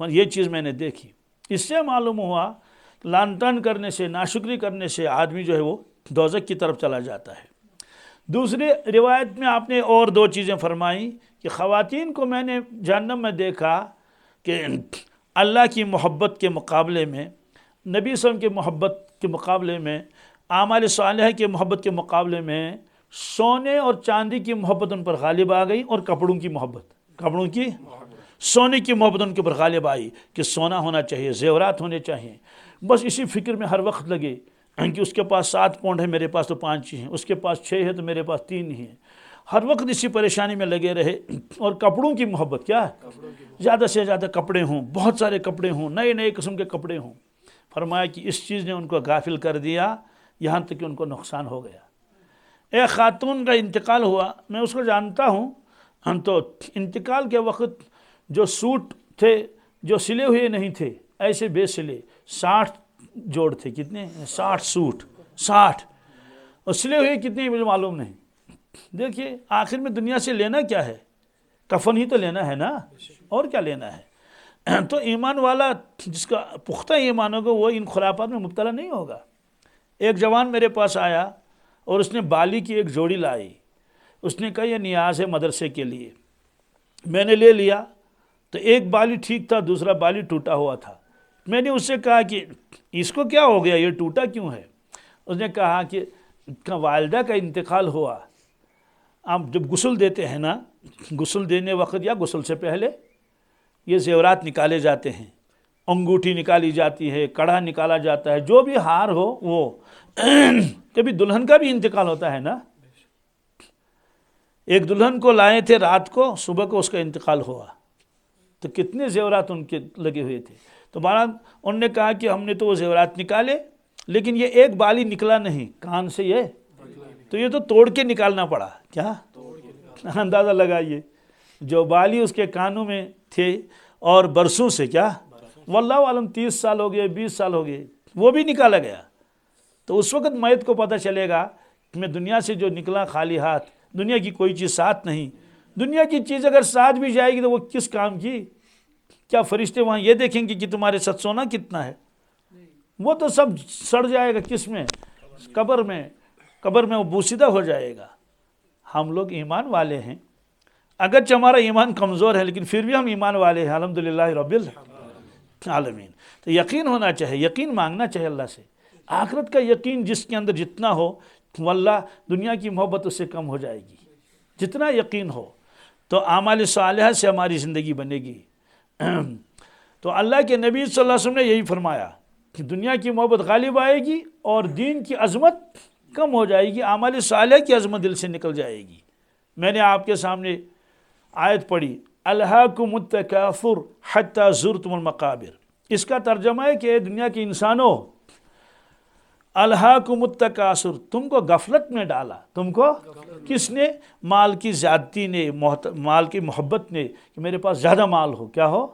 یہ چیز میں نے دیکھی. اس سے معلوم ہوا لان تان کرنے سے، ناشکری کرنے سے آدمی جو ہے وہ دوزخ کی طرف چلا جاتا ہے. دوسری روایت میں آپ نے اور 2 چیزیں فرمائیں کہ خواتین کو میں نے جہنم میں دیکھا کہ اللہ کی محبت کے مقابلے میں، نبی صلی اللہ علیہ وسلم کی محبت کے مقابلے میں، اعمال صالحہ کے محبت کے مقابلے میں سونے اور چاندی کی محبت ان پر غالب آ گئی، اور کپڑوں کی سونے کی محبت ان کے اوپر غالب آئی کہ سونا ہونا چاہیے، زیورات ہونے چاہیے. بس اسی فکر میں ہر وقت لگے کہ اس کے پاس 7 پاؤنڈ ہے، میرے پاس تو 5 ہی ہیں، اس کے پاس 6 ہے تو میرے پاس 3 ہی ہیں. ہر وقت اسی پریشانی میں لگے رہے. اور کپڑوں کی محبت، کیا ہے؟ زیادہ سے زیادہ کپڑے ہوں، بہت سارے کپڑے ہوں، نئے نئے قسم کے کپڑے ہوں. فرمایا کہ اس چیز نے ان کو غافل کر دیا، یہاں تک کہ ان کو نقصان ہو گیا. ایک خاتون کا انتقال ہوا، میں اس کو جانتا ہوں، تو انتقال کے وقت جو سوٹ تھے جو سلے ہوئے نہیں تھے، ایسے بے سلے 60 جوڑ تھے، کتنے 60 سوٹ، 60، اور سلے ہوئے کتنے مجھے معلوم نہیں۔ دیکھیے آخر میں دنیا سے لینا کیا ہے؟ کفن ہی تو لینا ہے نا، اور کیا لینا ہے؟ تو ایمان والا جس کا پختہ ایمان ہوگا وہ ان خرافات میں مبتلا نہیں ہوگا۔ ایک جوان میرے پاس آیا اور اس نے بالی کی ایک جوڑی لائی، اس نے کہا یہ نیاز ہے مدرسے کے لیے، میں نے لے لیا، تو ایک بالی ٹھیک تھا، دوسرا بالی ٹوٹا ہوا تھا۔ میں نے اس سے کہا کہ اس کو کیا ہو گیا، یہ ٹوٹا کیوں ہے؟ اس نے کہا کہ والدہ کا انتقال ہوا، آپ جب غسل دیتے ہیں نا، غسل دینے وقت یا غسل سے پہلے یہ زیورات نکالے جاتے ہیں، انگوٹھی نکالی جاتی ہے، کڑا نکالا جاتا ہے، جو بھی ہار ہو وہ کبھی دلہن کا بھی انتقال ہوتا ہے نا، ایک دلہن کو لائے تھے رات کو، صبح کو اس کا انتقال ہوا، تو کتنے زیورات ان کے لگے ہوئے تھے۔ تو بہرحال انہوں نے کہا کہ ہم نے تو وہ زیورات نکالے، لیکن یہ ایک بالی نکلا نہیں کان سے، یہ تو یہ تو توڑ کے نکالنا پڑا، کیا اندازہ لگائیے، جو بالی اس کے کانوں میں تھے اور برسوں سے، کیا واللہ عالم 30 سال ہو گئے، 20 سال ہو گئے، وہ بھی نکالا گیا۔ تو اس وقت میت کو پتہ چلے گا کہ میں دنیا سے جو نکلا خالی ہاتھ، دنیا کی کوئی چیز ساتھ نہیں، دنیا کی چیز اگر ساتھ بھی جائے گی تو وہ کس کام کی؟ کیا فرشتے وہاں یہ دیکھیں گے کہ تمہارے ساتھ سونا کتنا ہے؟ وہ تو سب سڑ جائے گا، کس میں؟ قبر میں، قبر میں وہ بوسیدہ ہو جائے گا۔ ہم لوگ ایمان والے ہیں، اگرچہ ہمارا ایمان کمزور ہے لیکن پھر بھی ہم ایمان والے ہیں، الحمدللہ رب العالمین۔ تو یقین ہونا چاہیے، یقین مانگنا چاہیے اللہ سے۔ آخرت کا یقین جس کے اندر جتنا ہو، واللہ دنیا کی محبت اس سے کم ہو جائے گی، جتنا یقین ہو تو اعمال صالحہ سے ہماری زندگی بنے گی۔ تو اللہ کے نبی صلی اللہ علیہ وسلم نے یہی فرمایا کہ دنیا کی محبت غالب آئے گی اور دین کی عظمت کم ہو جائے گی، اعمال صالحہ کی عظمت دل سے نکل جائے گی۔ میں نے آپ کے سامنے آیت پڑھی، الہاکم التکاثر حتی زرتم المقابر، اس کا ترجمہ ہے کہ اے دنیا کے انسانوں، الہاکم التکاثر، تم کو غفلت میں ڈالا، تم کو کس نے؟ مال کی زیادتی نے، مال کی محبت نے، کہ میرے پاس زیادہ مال ہو، کیا ہو،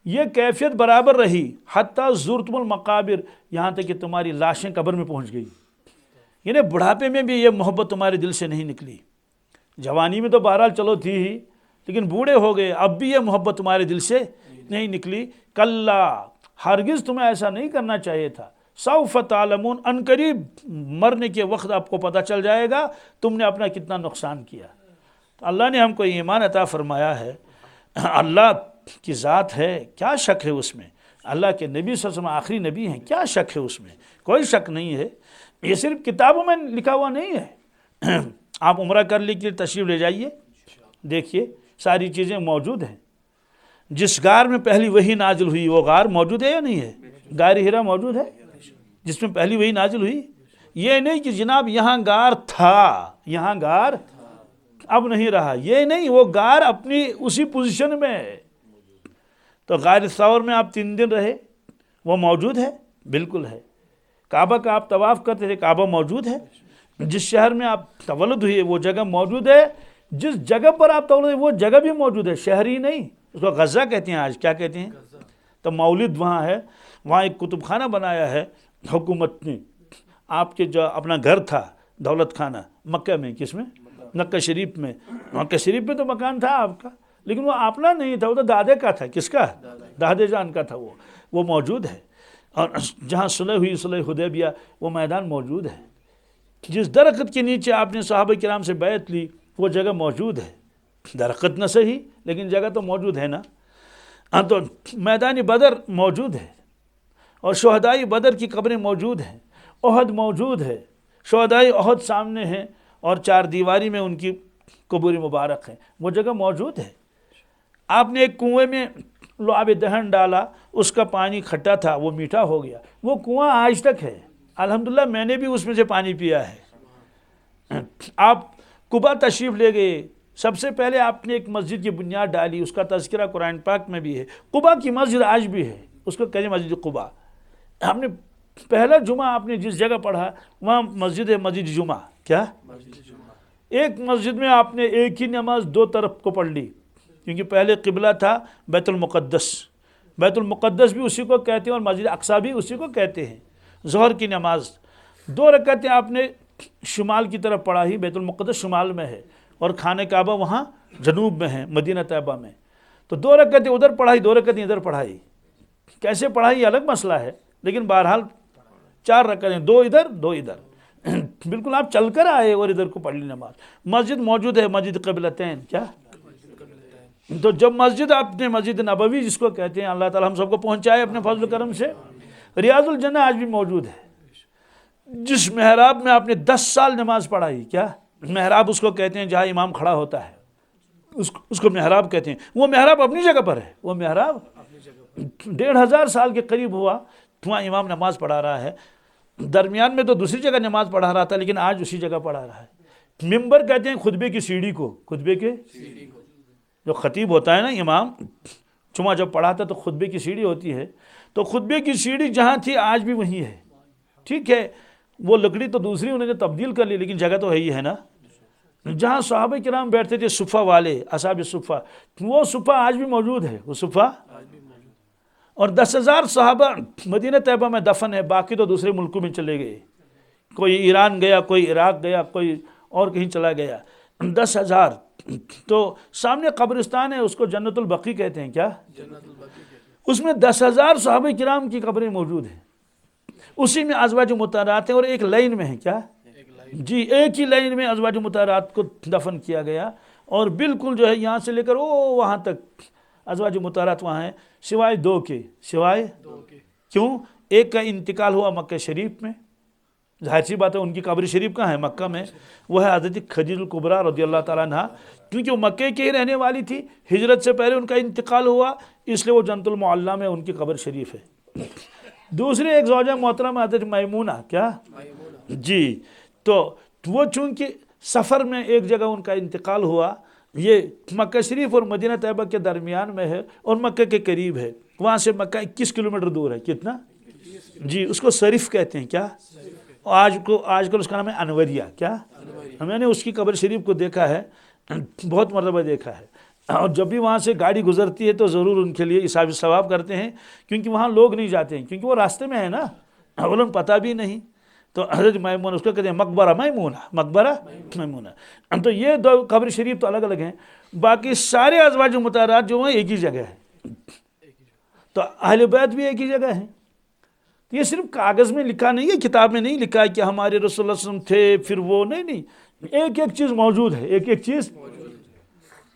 یہ کیفیت برابر رہی، حتی زرتم المقابر، یہاں تک کہ تمہاری لاشیں قبر میں پہنچ گئی، یعنی بڑھاپے میں بھی یہ محبت تمہارے دل سے نہیں نکلی۔ جوانی میں تو بہرحال چلو تھی ہی، لیکن بوڑھے ہو گئے، اب بھی یہ محبت تمہارے دل سے نہیں نکلی۔ کلا، ہرگز تمہیں ایسا نہیں کرنا چاہیے تھا، سوف تعلمون، ان قریب مرنے کے وقت آپ کو پتہ چل جائے گا تم نے اپنا کتنا نقصان کیا۔ تو اللہ نے ہم کو ایمان عطا فرمایا ہے، اللہ کی ذات ہے، کیا شک ہے اس میں؟ اللہ کے نبی صلی اللہ علیہ وسلم آخری نبی ہیں، کیا شک ہے اس میں؟ کوئی شک نہیں ہے، یہ صرف کتابوں میں لکھا ہوا نہیں ہے۔ آپ عمرہ کر لی کے تشریف لے جائیے، دیکھیے ساری چیزیں موجود ہیں۔ جس غار میں پہلی وحی نازل ہوئی وہ غار موجود ہے یا نہیں ہے؟ غار ہرا موجود ہے جس میں پہلی وحی نازل ہوئی؟ یہ نہیں کہ جناب یہاں غار تھا، یہاں غار اب نہیں رہا، یہ نہیں، وہ غار اپنی اسی پوزیشن میں ہے۔ تو غار ثور میں آپ 3 دن رہے، وہ موجود ہے؟ بالکل ہے۔ کعبہ کا آپ طواف کرتے تھے، کعبہ موجود ہے۔ جس شہر میں آپ تولد ہوئے وہ جگہ موجود ہے، جس جگہ پر آپ تولد ہوئے وہ جگہ بھی موجود ہے، شہر ہی نہیں، اس کو غزہ کہتے ہیں آج، کیا کہتے ہیں؟ تو مولد وہاں ہے، وہاں ایک کتب خانہ بنایا ہے حکومت نے۔ آپ کے جو اپنا گھر تھا دولت خانہ مکہ میں، کس میں؟ مکہ شریف میں۔ مکہ شریف میں تو مکان تھا آپ کا، لیکن وہ اپنا نہیں تھا، وہ تو دادے کا تھا۔ کس کا؟ دادے جان کا تھا، وہ موجود ہے۔ اور جہاں صلح ہوئی، صلح حدیبیہ، وہ میدان موجود ہے۔ جس درخت کے نیچے آپ نے صحابہ کرام سے بیعت لی وہ جگہ موجود ہے، درخت نہ صحیح لیکن جگہ تو موجود ہے نا۔ تو میدان بدر موجود ہے، اور شہدائی بدر کی قبریں موجود ہیں، احد موجود ہے، شہدائی احد سامنے ہیں، اور 4 دیواری میں ان کی قبور مبارک ہیں، وہ جگہ موجود ہے۔ آپ نے ایک کنویں میں لعاب دہن ڈالا، اس کا پانی کھٹا تھا، وہ میٹھا ہو گیا، وہ کنواں آج تک ہے، الحمدللہ میں نے بھی اس میں سے پانی پیا ہے۔ آپ قبا تشریف لے گئے، سب سے پہلے آپ نے ایک مسجد کی بنیاد ڈالی، اس کا تذکرہ قرآن پاک میں بھی ہے۔ قبا کی مسجد آج بھی ہے، اس کو کہتے ہیں مسجد قبا۔ ہم نے پہلا جمعہ آپ نے جس جگہ پڑھا وہاں مسجد ہے، مسجد جمعہ، کیا؟ ایک مسجد میں آپ نے ایک ہی نماز دو طرف کو پڑھ لی، کیونکہ پہلے قبلہ تھا بیت المقدس، بیت المقدس بھی اسی کو کہتے ہیں اور مسجد اقصیٰ بھی اسی کو کہتے ہیں۔ ظہر کی نماز 2 رکعتیں آپ نے شمال کی طرف پڑھا ہی، بیت المقدس شمال میں ہے اور خانہ کعبہ وہاں جنوب میں ہے مدینہ طیبہ میں، تو 2 رکعتیں ادھر پڑھائی 2 رکعتیں ادھر پڑھائی۔ کیسے پڑھائی یہ الگ مسئلہ ہے، لیکن بہرحال 4 رکعتیں، 2 ادھر 2 ادھر، بالکل آپ چل کر آئے اور ادھر کو پڑھ لی نماز۔ مسجد موجود ہے، مسجد قبلتین، کیا؟ تو جب مسجد آپ نے مسجد نبوی جس کو کہتے ہیں، اللہ تعالی ہم سب کو پہنچائے اپنے فضل و کرم سے، ریاض الجنہ آج بھی موجود ہے، جس محراب میں آپ نے 10 سال نماز پڑھائی، کیا؟ محراب اس کو کہتے ہیں جہاں امام کھڑا ہوتا ہے، اس کو محراب کہتے ہیں۔ وہ محراب اپنی جگہ پر ہے، وہ محراب 1500 سال کے قریب ہوا وہاں امام نماز پڑھا رہا ہے، درمیان میں تو دوسری جگہ نماز پڑھا رہا تھا لیکن آج اسی جگہ پڑھا رہا ہے۔ ممبر کہتے ہیں خطبے کی سیڑھی کو، خطبے کے جو خطیب ہوتا ہے نا امام، جمعہ جب پڑھاتا تو خطبے کی سیڑھی ہوتی ہے، تو خطبے کی سیڑھی جہاں تھی آج بھی وہیں ہے، ٹھیک ہے؟ وہ لکڑی تو دوسری انہوں نے تبدیل کر لی لیکن جگہ تو ہے نا۔ جہاں صحابہ کرام بیٹھتے تھے صفہ والے، اصحاب صفہ، وہ صفہ آج بھی موجود ہے، وہ صفہ، اور 10,000 صحابہ مدینہ طیبہ میں دفن ہے، باقی تو دوسرے ملکوں میں چلے گئے، کوئی ایران گیا، کوئی عراق گیا، کوئی اور کہیں چلا گیا، 10,000۔ تو سامنے قبرستان ہے، اس کو جنت البقیع کہتے ہیں، کیا؟ اس میں 10,000 صحابہ کرام کی قبریں موجود ہیں، اسی میں ازواج مطہرات ہیں اور ایک لائن میں ہیں، کیا؟ جی ایک ہی لائن میں ازواج مطہرات کو دفن کیا گیا، اور بالکل جو ہے یہاں سے لے کر وہاں تک ازواج مطہرات وہاں ہیں، سوائے 2 کے، سوائے کیوں؟ ایک کا انتقال ہوا مکہ شریف میں، ظاہر سی بات ہے ان کی قبر شریف کہاں ہے؟ مکہ میں، وہ ہے حضرت خدیجہ الکبریٰ رضی اللہ تعالیٰ عنہ، کیونکہ وہ مکے کی ہی رہنے والی تھی، ہجرت سے پہلے ان کا انتقال ہوا، اس لیے وہ جنت المعلیٰ میں ان کی قبر شریف ہے۔ دوسری ایک زوجہ محترمہ حضرت میمونہ، کیا؟ جی، تو وہ چونکہ سفر میں ایک جگہ ان کا انتقال ہوا، یہ مکہ شریف اور مدینہ طیبہ کے درمیان میں ہے اور مکہ کے قریب ہے، وہاں سے مکہ 21 کلومیٹر دور ہے، کتنا؟ جی اس کو صرف کہتے ہیں، کیا؟ آج کل اس کا نام ہے انوریہ، کیا؟ میں نے اس کی قبر شریف کو دیکھا ہے، بہت مرتبہ دیکھا ہے، اور جب بھی وہاں سے گاڑی گزرتی ہے تو ضرور ان کے لیے حساب ثواب کرتے ہیں، کیونکہ وہاں لوگ نہیں جاتے ہیں، کیونکہ وہ راستے میں ہے نا، اولاً پتہ بھی نہیں، تو حضرت میمونہ اس کو کہتے ہیں مقبرہ میمونہ، مقبرہ میمونہ۔ تو یہ 2 قبر شریف تو الگ الگ ہیں، باقی سارے ازواج مطہرات جو ہیں ایک ہی جگہ ہے، تو اہل بیت بھی ایک ہی جگہ ہیں۔ یہ صرف کاغذ میں لکھا نہیں ہے، کتاب میں نہیں لکھا ہے کہ ہمارے رسول اللہ صلی اللہ علیہ وسلم تھے پھر وہ نہیں، ایک ایک چیز موجود ہے، ایک ایک چیز،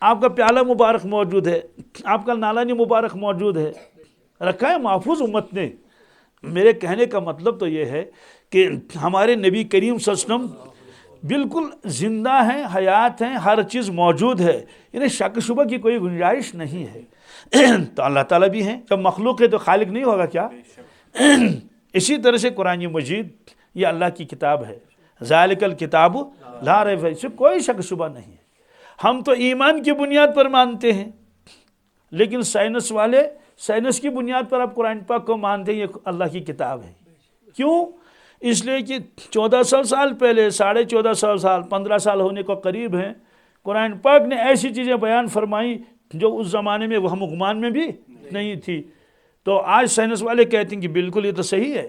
آپ کا پیالہ مبارک موجود ہے، آپ کا نالانی مبارک موجود ہے، رکھا ہے محفوظ امت نے۔ میرے کہنے کا مطلب تو یہ ہے کہ ہمارے نبی کریم صلی اللہ علیہ وسلم بالکل زندہ ہیں، حیات ہیں، ہر چیز موجود ہے، انہیں شک شبہ کی کوئی گنجائش نہیں ہے۔ تو اللہ تعالیٰ بھی ہیں، جب مخلوق ہے تو خالق نہیں ہوگا کیا؟ اسی طرح سے قرآن مجید یہ اللہ کی کتاب ہے، ذالک الکتاب لا ریب فیہ، اس سے کوئی شک شبہ نہیں ہے۔ ہم تو ایمان کی بنیاد پر مانتے ہیں، لیکن سائنس والے سائنس کی بنیاد پر اب قرآن پاک کو مانتے ہیں یہ اللہ کی کتاب ہے۔ کیوں؟ اس لیے کہ 1400 سال پہلے، 1450 سال، 15 سال ہونے کو قریب ہیں، قرآن پاک نے ایسی چیزیں بیان فرمائی جو اس زمانے میں وہم و گمان میں بھی نہیں تھی۔ تو آج سائنس والے کہتے ہیں کہ بالکل یہ تو صحیح ہے۔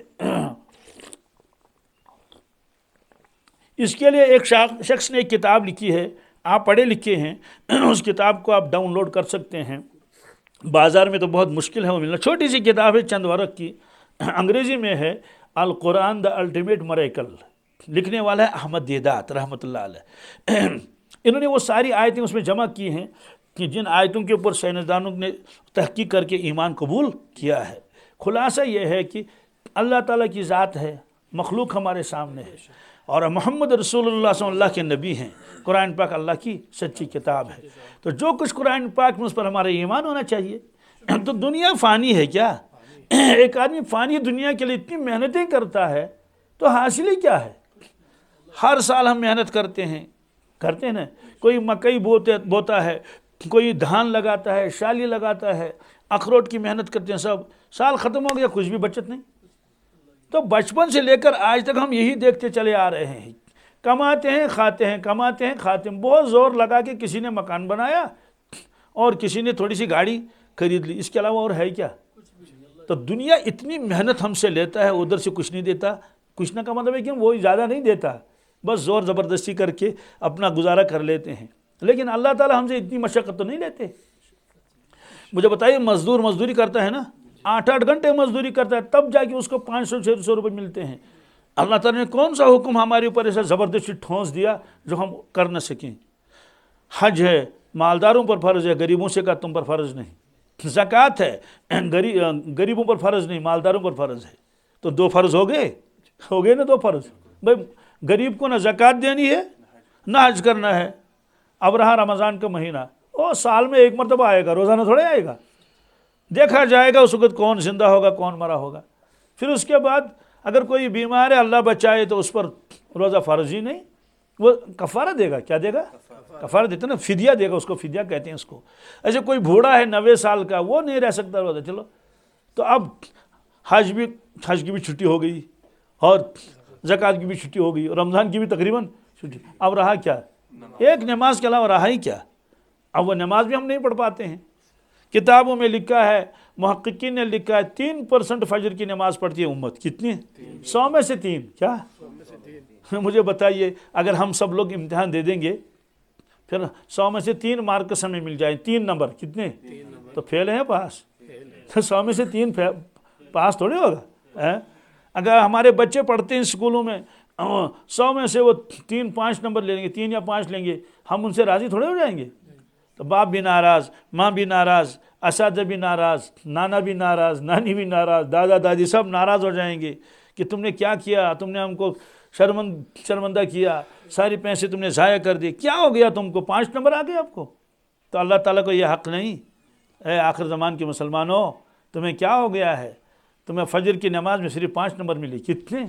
اس کے لیے ایک شخص نے ایک کتاب لکھی ہے، آپ پڑھے لکھے ہیں، اس کتاب کو آپ ڈاؤن لوڈ کر سکتے ہیں، بازار میں تو بہت مشکل ہے وہ ملنا، چھوٹی سی کتاب ہے چند ورق کی، انگریزی میں ہے، القرآن دا الٹیمیٹ میریکل، لکھنے والا ہے احمد دیدات رحمۃ اللہ علیہ۔ انہوں نے وہ ساری آیتیں اس میں جمع کی ہیں کہ جن آیتوں کے اوپر سائنسدانوں نے تحقیق کر کے ایمان قبول کیا ہے۔ خلاصہ یہ ہے کہ اللہ تعالیٰ کی ذات ہے، مخلوق ہمارے سامنے ہے، اور محمد رسول اللہ صلی اللہ کے نبی ہیں، قرآن پاک اللہ کی سچی کتاب ہے۔ تو جو کچھ قرآن پاک میں اس پر ہمارا ایمان ہونا چاہیے۔ تو دنیا فانی ہے کیا؟ ایک آدمی فانی دنیا کے لیے اتنی محنتیں کرتا ہے تو حاصل ہی کیا ہے؟ ہر سال ہم محنت کرتے ہیں نا، کوئی مکئی بوتا ہے، کوئی دھان لگاتا ہے، شالی لگاتا ہے، اخروٹ کی محنت کرتے ہیں، سب سال ختم ہو گیا، کچھ بھی بچت نہیں۔ تو بچپن سے لے کر آج تک ہم یہی دیکھتے چلے آ رہے ہیں، کماتے ہیں کھاتے ہیں، کماتے ہیں کھاتے ہیں. بہت زور لگا کے کسی نے مکان بنایا اور کسی نے تھوڑی سی گاڑی خرید لی، اس کے علاوہ اور ہے کیا؟ تو دنیا اتنی محنت ہم سے لیتا ہے، ادھر سے کچھ نہیں دیتا. کچھ نہ کا مطلب ہے کہ وہ زیادہ نہیں دیتا، بس زور زبردستی کر کے اپنا گزارا کر لیتے ہیں. لیکن اللہ تعالیٰ ہم سے اتنی مشقت تو نہیں لیتے. مجھے بتائیے، مزدوری کرتا ہے نا، 8 گھنٹے مزدوری کرتا ہے، تب جا کے اس کو 500-600 روپے ملتے ہیں. اللہ تعالیٰ نے کون سا حکم ہمارے اوپر ایسا زبردستی ٹھونس دیا جو ہم کر نہ سکیں؟ حج ہے، مالداروں پر فرض ہے، غریبوں سے کہا تم پر فرض نہیں. زکوٰۃ ہے، غریبوں پر فرض نہیں، مالداروں پر فرض ہے. تو 2 فرض ہو گئے نا 2 فرض. بھائی غریب کو نہ زکوٰۃ دینی ہے نہ حج کرنا ہے. اب رہا رمضان کا مہینہ، وہ سال میں 1 مرتبہ آئے گا، روزانہ تھوڑے آئے گا. دیکھا جائے گا اس وقت کون زندہ ہوگا کون مرا ہوگا. پھر اس کے بعد اگر کوئی بیمار ہے اللہ بچائے تو اس پر روزہ فرض ہی نہیں، وہ کفارہ دے گا. کیا دے گا؟ کفارہ دیتے نا، فدیہ دے گا، اس کو فدیہ کہتے ہیں اس کو. ایسے کوئی بوڑھا ہے 90 سال کا، وہ نہیں رہ سکتا روزہ. چلو تو اب حج کی بھی چھٹی ہو گئی اور زکوٰۃ کی بھی چھٹی ہو گئی اور رمضان کی بھی تقریباً چھٹی. اب رہا کیا؟ ایک نماز کے علاوہ رہا ہی کیا؟ اب وہ نماز بھی ہم نہیں پڑھ پاتے ہیں. کتابوں میں لکھا ہے، محققین نے لکھا ہے 3% فجر کی نماز پڑھتی ہے امت. کتنی؟ 100 میں سے 3. کیا؟ مجھے بتائیے، اگر ہم سب لوگ امتحان دے دیں گے، پھر 100 میں سے 3 مارکس ہمیں مل جائیں، 3 نمبر کتنے؟ تو فیل ہیں پاس. 100 میں سے 3 پاس تھوڑی ہوگا. اگر ہمارے بچے پڑھتے ہیں اسکولوں میں، 100 میں سے وہ 3-5 نمبر لیں گے، 3 یا 5 لیں گے، ہم ان سے راضی تھوڑے ہو جائیں گے. تو باپ بھی ناراض، ماں بھی ناراض، اساتذہ بھی ناراض، نانا بھی ناراض، نانی بھی ناراض، دادا دادی سب ناراض ہو جائیں گے کہ تم نے کیا کیا، تم نے ہم کو شرمندہ کیا، سارے پیسے تم نے ضائع کر دیے، کیا ہو گیا تم کو؟ 5 نمبر آ گئے آپ کو. تو اللہ تعالیٰ کو یہ حق نہیں؟ اے آخر زمان کے مسلمانوں، تمہیں کیا ہو گیا ہے؟ تمہیں فجر کی نماز میں صرف 5 نمبر ملی. کتنے؟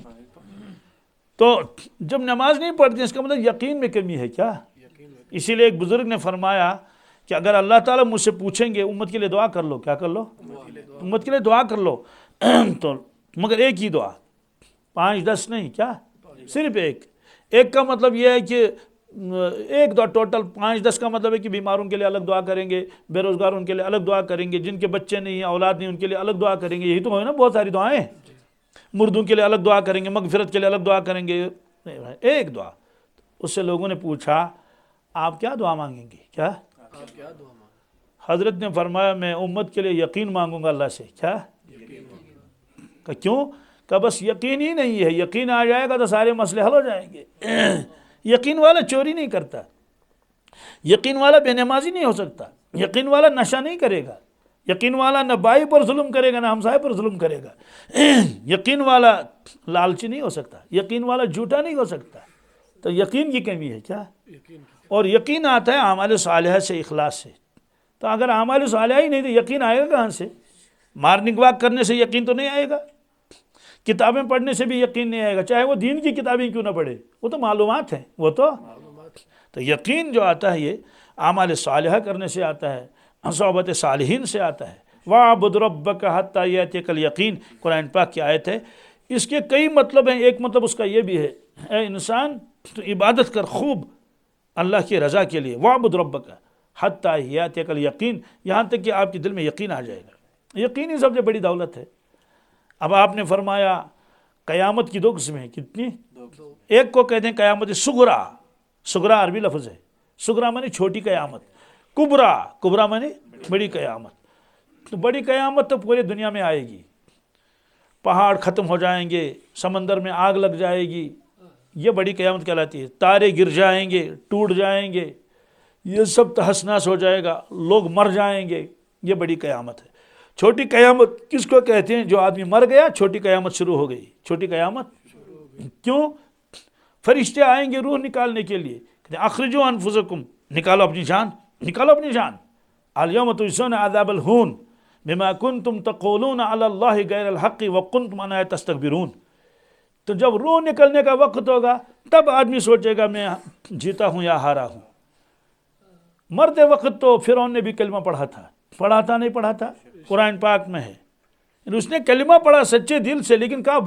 تو جب نماز نہیں پڑھتے اس کا مطلب یقین میں کمی ہے. کیا؟ اسی لیے ایک بزرگ نے فرمایا کہ اگر اللہ تعالیٰ مجھ سے پوچھیں گے امت کے لیے دعا کر لو. کیا کر لو؟ امت کے لیے دعا کر لو. تو مگر ایک ہی دعا، 5-10 نہیں. کیا؟ صرف ایک کا مطلب یہ ہے کہ ایک دعا ٹوٹل. 5-10 کا مطلب ہے کہ بیماروں کے لیے الگ دعا کریں گے، بے روزگاروں کے لیے الگ دعا کریں گے، جن کے بچے نہیں ہیں، اولاد نہیں، ان کے لیے الگ دعا کریں گے. یہی تو ہے نا بہت ساری دعائیں. مردوں کے لیے الگ دعا کریں گے، مغفرت کے لیے الگ دعا کریں گے. ایک دعا. اس سے لوگوں نے پوچھا آپ کیا دعا مانگیں گے؟ کیا؟ حضرت نے فرمایا میں امت کے لیے یقین مانگوں گا اللہ سے. کیا؟ کہ کیوں؟ کہ بس یقین ہی نہیں ہے. یقین آ جائے گا تو سارے مسئلے حل ہو جائیں گے. یقین والا چوری نہیں کرتا، یقین والا بے نمازی نہیں ہو سکتا، یقین والا نشہ نہیں کرے گا، یقین والا نہ بھائی پر ظلم کرے گا نہ ہمسائے پر ظلم کرے گا. یقین والا لالچی نہیں ہو سکتا، یقین والا جھوٹا نہیں ہو سکتا. تو یقین کی کمی ہے. کیا؟ اور یقین آتا ہے اعمال صالحہ سے، اخلاص سے. تو اگر اعمال صالحہ ہی نہیں تو یقین آئے گا کہاں سے؟ مارننگ واک کرنے سے یقین تو نہیں آئے گا، کتابیں پڑھنے سے بھی یقین نہیں آئے گا، چاہے وہ دین کی کتابیں کیوں نہ پڑھے، وہ تو معلومات ہیں. وہ تو یقین جو آتا ہے یہ اعمال صالحہ کرنے سے آتا ہے، صحبت صالحین سے آتا ہے. وَاعْبُدْ رَبَّكَ حَتَّى يَأْتِيَكَ الْيَقِينُ قرآن پاک کی آیت ہے. اس کے کئی مطلب ہیں. ایک مطلب اس کا یہ بھی ہے، اے انسان تو عبادت کر خوب اللہ کی رضا کے لیے. وَاعْبُدْ رَبَّكَ حَتَّى يَأْتِيَكَ الْيَقِينُ، یہاں تک کہ آپ کے دل میں یقین آ جائے گا. یقین ہی سب سے بڑی دولت ہے. اب آپ نے فرمایا قیامت کی 2 قسمیں ہیں. کتنی؟ ایک کو کہتے ہیں قیامت صغریٰ. صغریٰ عربی لفظ ہے. صغریٰ معنی چھوٹی قیامت. کبریٰ معنی بڑی قیامت. تو بڑی قیامت تو پورے دنیا میں آئے گی. پہاڑ ختم ہو جائیں گے، سمندر میں آگ لگ جائے گی، یہ بڑی قیامت کہلاتی ہے. تارے گر جائیں گے، ٹوٹ جائیں گے، یہ سب تہس نہس ہو جائے گا، لوگ مر جائیں گے، یہ بڑی قیامت ہے. چھوٹی قیامت کس کو کہتے ہیں؟ جو آدمی مر گیا چھوٹی قیامت شروع ہو گئی. چھوٹی قیامت کیوں؟ فرشتے آئیں گے روح نکالنے کے لیے، کہتے ہیں اخرجوا انفسکم، نکالو اپنی جان، نکالو اپنی جان. الیوم تجزون عذاب الہون بما کنتم تقولون علی اللہ غیر الحق وکنتم عن آیاتہ تستکبرون. تو جب روح نکلنے کا وقت ہوگا تب آدمی سوچے گا میں جیتا ہوں یا ہارا ہوں. مرتے وقت تو فرعون نے بھی کلمہ پڑھا تھا نہیں پڑھا تھا؟ قرآن پاک میں ہے. اس نے کلمہ پڑھا سچے دل سے، لیکن کب؟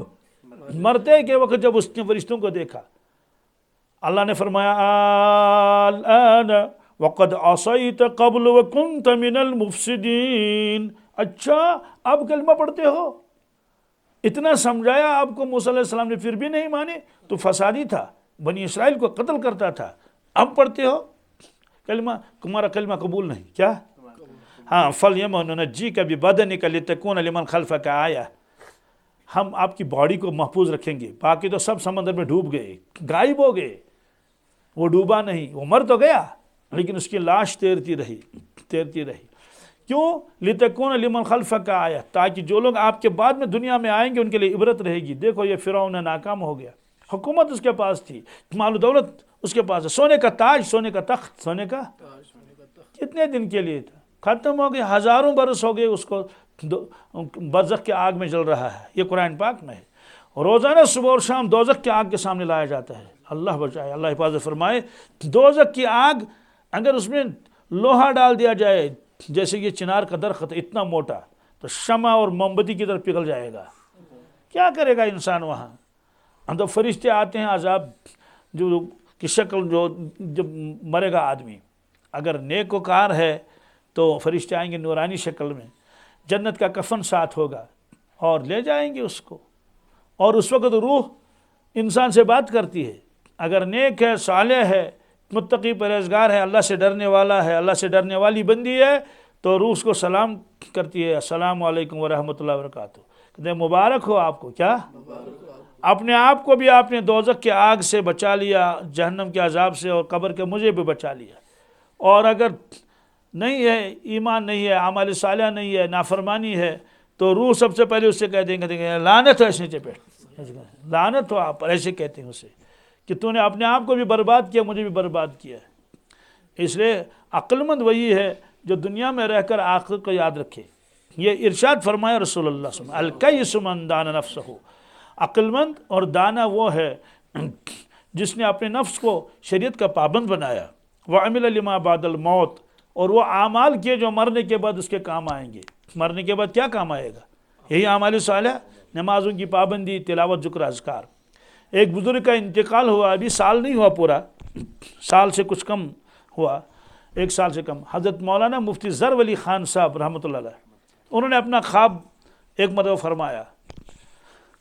مرتے کے وقت جب اس نے فرشتوں کو دیکھا. اللہ نے فرمایا الآن وقد عصیت قبل وکنت من المفسدین، اچھا اب کلمہ پڑھتے ہو، اتنا سمجھایا آپ کو موسیٰ علیہ السلام نے پھر بھی نہیں مانے، تو فسادی تھا، بنی اسرائیل کو قتل کرتا تھا، اب پڑھتے ہو کلمہ، تمہارا کلمہ قبول نہیں، کیا؟ ہاں فَالْيَوْمَ نُنَجِّيكَ بِبَدَنِكَ لِتَكُونَ لِمَنْ خَلْفَكَ آیَةً، ہم آپ کی باڈی کو محفوظ رکھیں گے، باقی تو سب سمندر میں ڈوب گئے، غائب ہو گئے، وہ ڈوبا نہیں، وہ مر تو گیا لیکن اس کی لاش تیرتی رہی۔ کیوں؟ لِتَكُونَ لِمَنْ خَلْفَكَ آیَةً، تاکہ جو لوگ آپ کے بعد میں دنیا میں آئیں گے ان کے لیے عبرت رہے گی، دیکھو یہ فرعون ناکام ہو گیا، حکومت اس کے پاس تھی، مال و دولت اس کے پاس ہے، سونے کا تاج، سونے کا تخت، سونے کا کتنے دن کے لیے تھا، ختم ہو گئے، ہزاروں برس ہو گئے اس کو برزخ کے آگ میں جل رہا ہے، یہ قرآن پاک میں ہے، روزانہ صبح اور شام دوزخ کی آگ کے سامنے لایا جاتا ہے، اللہ بچائے، اللہ حفاظت فرمائے۔ دوزخ کی آگ اگر اس میں لوہا ڈال دیا جائے، جیسے یہ چنار کا درخت اتنا موٹا، تو شمع اور موم بتی کی طرف پگھل جائے گا، کیا کرے گا انسان وہاں؟ تو فرشتے آتے ہیں عذاب جو کی شکل، جو جب مرے گا آدمی، اگر نیک وکار ہے تو فرشتے آئیں گے نورانی شکل میں، جنت کا کفن ساتھ ہوگا اور لے جائیں گے اس کو، اور اس وقت روح انسان سے بات کرتی ہے، اگر نیک ہے، صالح ہے، متقی پرہیزگار ہے، اللہ سے ڈرنے والا ہے، اللہ سے ڈرنے والی بندی ہے، تو روح اس کو سلام کرتی ہے، السلام علیکم ورحمۃ اللہ وبرکاتہ، کہتے ہیں مبارک ہو آپ کو، کیا؟ اپنے آپ کو بھی آپ نے دوزخ کے آگ سے بچا لیا، جہنم کے عذاب سے، اور قبر کے مجھے بھی بچا لیا، اور اگر نہیں ہے، ایمان نہیں ہے، اعمال صالحہ نہیں ہے، نافرمانی ہے، تو روح سب سے پہلے اس سے کہتے ہیں لعنت ہو ایسے نیچے بیٹھ، لعنت ہو آپ پر، ایسے کہتے ہیں اسے کہ تو نے اپنے آپ کو بھی برباد کیا، مجھے بھی برباد کیا ہے۔ اس لیے عقل مند وہی ہے جو دنیا میں رہ کر آخرت کو یاد رکھے، یہ ارشاد فرمایا رسول اللہ صلی اللہ علیہ وسلم، الکیس من دان نفسہ، عقل مند اور دانا وہ ہے جس نے اپنے نفس کو شریعت کا پابند بنایا، وعمل لما بعد الموت، اور وہ اعمال کیے جو مرنے کے بعد اس کے کام آئیں گے۔ مرنے کے بعد کیا کام آئے گا؟ یہی اعمال صالحہ، نمازوں کی پابندی، تلاوت، ذکر، اذکار۔ ایک بزرگ کا انتقال ہوا، ابھی سال نہیں ہوا پورا، سال سے کچھ کم ہوا، 1 سال سے کم، حضرت مولانا مفتی ظفر علی خان صاحب رحمۃ اللہ علیہ، انہوں نے اپنا خواب ایک مرتبہ فرمایا،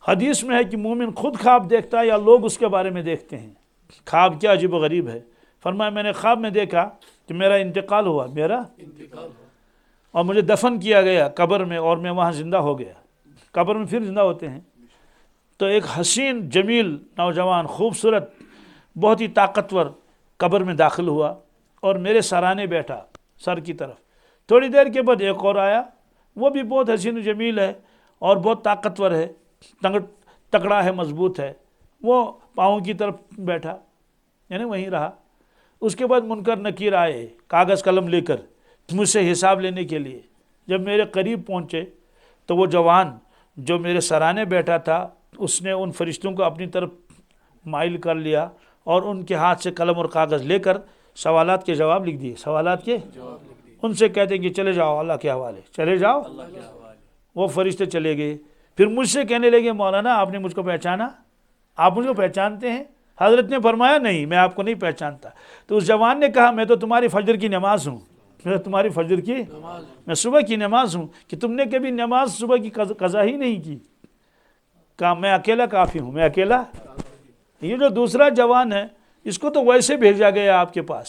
حدیث میں ہے کہ مومن خود خواب دیکھتا ہے یا لوگ اس کے بارے میں دیکھتے ہیں، خواب کیا عجیب و غریب ہے، فرمایا میں نے خواب میں دیکھا کہ میرا انتقال ہوا، اور مجھے دفن کیا گیا قبر میں، اور میں وہاں زندہ ہو گیا، قبر میں پھر زندہ ہوتے ہیں، تو ایک حسین جمیل نوجوان خوبصورت بہت ہی طاقتور قبر میں داخل ہوا اور میرے سرانے بیٹھا سر کی طرف، تھوڑی دیر کے بعد ایک اور آیا، وہ بھی بہت حسین و جمیل ہے اور بہت طاقتور ہے، تکڑا ہے، مضبوط ہے، وہ پاؤں کی طرف بیٹھا، یعنی وہیں رہا۔ اس کے بعد منکر نکیر آئے کاغذ قلم لے کر مجھ سے حساب لینے کے لیے، جب میرے قریب پہنچے تو وہ جوان جو میرے سرانے بیٹھا تھا اس نے ان فرشتوں کو اپنی طرف مائل کر لیا اور ان کے ہاتھ سے قلم اور کاغذ لے کر سوالات کے جواب لکھ دیے، سوالات کے، ان سے کہتے ہیں کہ چلے جاؤ اللہ کے حوالے، چلے جاؤ، وہ فرشتے چلے گئے۔ پھر مجھ سے کہنے لگے مولانا آپ نے مجھ کو پہچانا، آپ مجھ کو پہچانتے ہیں؟ حضرت نے فرمایا نہیں میں آپ کو نہیں پہچانتا۔ تو اس جوان نے کہا میں تو تمہاری فجر کی نماز ہوں، میں تمہاری فجر کی، میں صبح کی نماز ہوں، کہ تم نے کبھی نماز صبح کی قضا ہی نہیں کی؟ کہا میں اکیلا کافی ہوں، میں اکیلا۔ یہ جو دوسرا جوان ہے اس کو تو ویسے بھیجا گیا آپ کے پاس،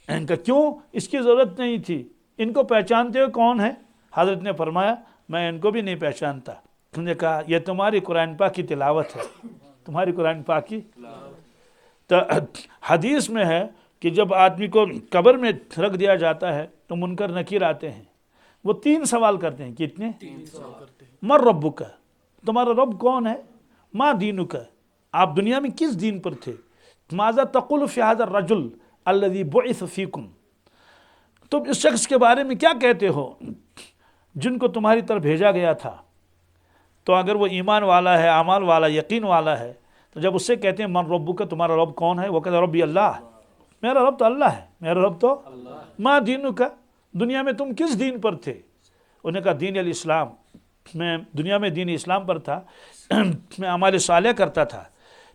ان کا کیوں؟ اس کی ضرورت نہیں تھی، ان کو پہچانتے ہو کون ہے؟ حضرت نے فرمایا میں ان کو بھی نہیں پہچانتا۔ انہوں نے کہا یہ تمہاری قرآن پاک کی تلاوت ہے، تمہاری قرآن پاک کی۔ تو حدیث میں ہے کہ جب آدمی کو قبر میں رکھ دیا جاتا ہے تو منکر نکیر آتے ہیں، وہ 3 سوال کرتے ہیں، کتنے؟ 3 سوال کرتے ہیں۔ من ربک، تمہارا رب کون ہے؟ ما دینک، آپ دنیا میں کس دین پر تھے؟ ماذا تقول فی ھذا الرجل الذی بعث فیکم، تم اس شخص کے بارے میں کیا کہتے ہو جن کو تمہاری طرف بھیجا گیا تھا؟ تو اگر وہ ایمان والا ہے، اعمال والا، یقین والا ہے، تو جب اس سے کہتے ہیں من ربک، تمہارا رب کون ہے؟ وہ کہتا ہے ربی اللہ، میرا رب تو اللہ ہے، میرا رب تو ما دینک، دنیا میں تم کس دین پر تھے؟ انہوں نے کہا دین الاسلام، میں دنیا میں دین اسلام پر تھا، میں اعمال صالح کرتا تھا،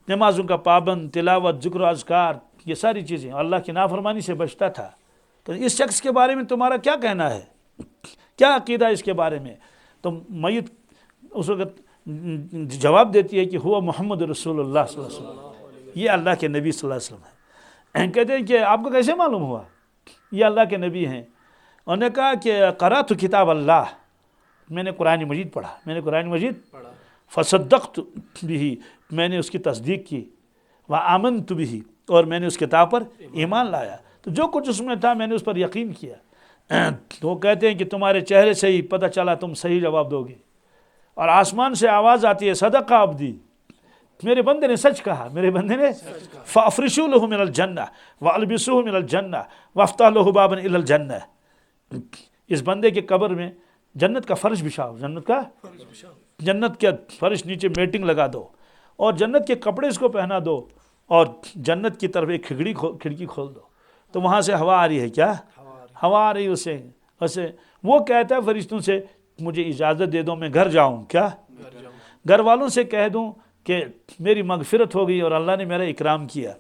نمازوں کا پابند، تلاوت، ذکر و اذکار، یہ ساری چیزیں، اللہ کی نافرمانی سے بچتا تھا. تو اس شخص کے بارے میں تمہارا کیا کہنا ہے؟ کیا عقیدہ اس کے بارے میں؟ تو میت اس وقت جواب دیتی ہے کہ ہوا محمد رسول اللہ صلی اللہ علیہ وسلم، یہ اللہ کے نبی صلی اللہ علیہ وسلم ہیں. کہتے ہیں کہ آپ کو کیسے معلوم ہوا یہ اللہ کے نبی ہیں؟ انہوں نے کہا کہ قرأت کتاب اللہ، میں نے قرآن مجید پڑھا، میں نے قرآن مجید فصدقت بھی، میں نے اس کی تصدیق کی، وآمنت بھی، اور میں نے اس کتاب پر ایمان لایا. تو جو کچھ اس میں تھا میں نے اس پر یقین کیا. تو وہ کہتے ہیں کہ تمہارے چہرے سے ہی پتہ چلا تم صحیح جواب دو گے. اور آسمان سے آواز آتی ہے صدق عبدی، میرے بندے نے سچ کہا، میرے بندے نے. فافرشوا له من الجنہ والبسوه من الجنہ وافتحوا له بابا الى الجنہ. اس بندے کے قبر میں جنت کا فرش بچھاؤ، جنت کا فرش نیچے میٹنگ لگا دو، اور جنت کے کپڑے اس کو پہنا دو، اور جنت کی طرف ایک کھڑکی کھول دو. تو وہاں سے ہوا آ رہی ہے، کیا ہوا آ رہی اسے. وہ کہتا ہے فرشتوں سے مجھے اجازت دے دو میں گھر جاؤں. کیا گھر والوں سے کہہ دوں کہ میری مغفرت ہو گئی اور اللہ نے میرا اکرام کیا.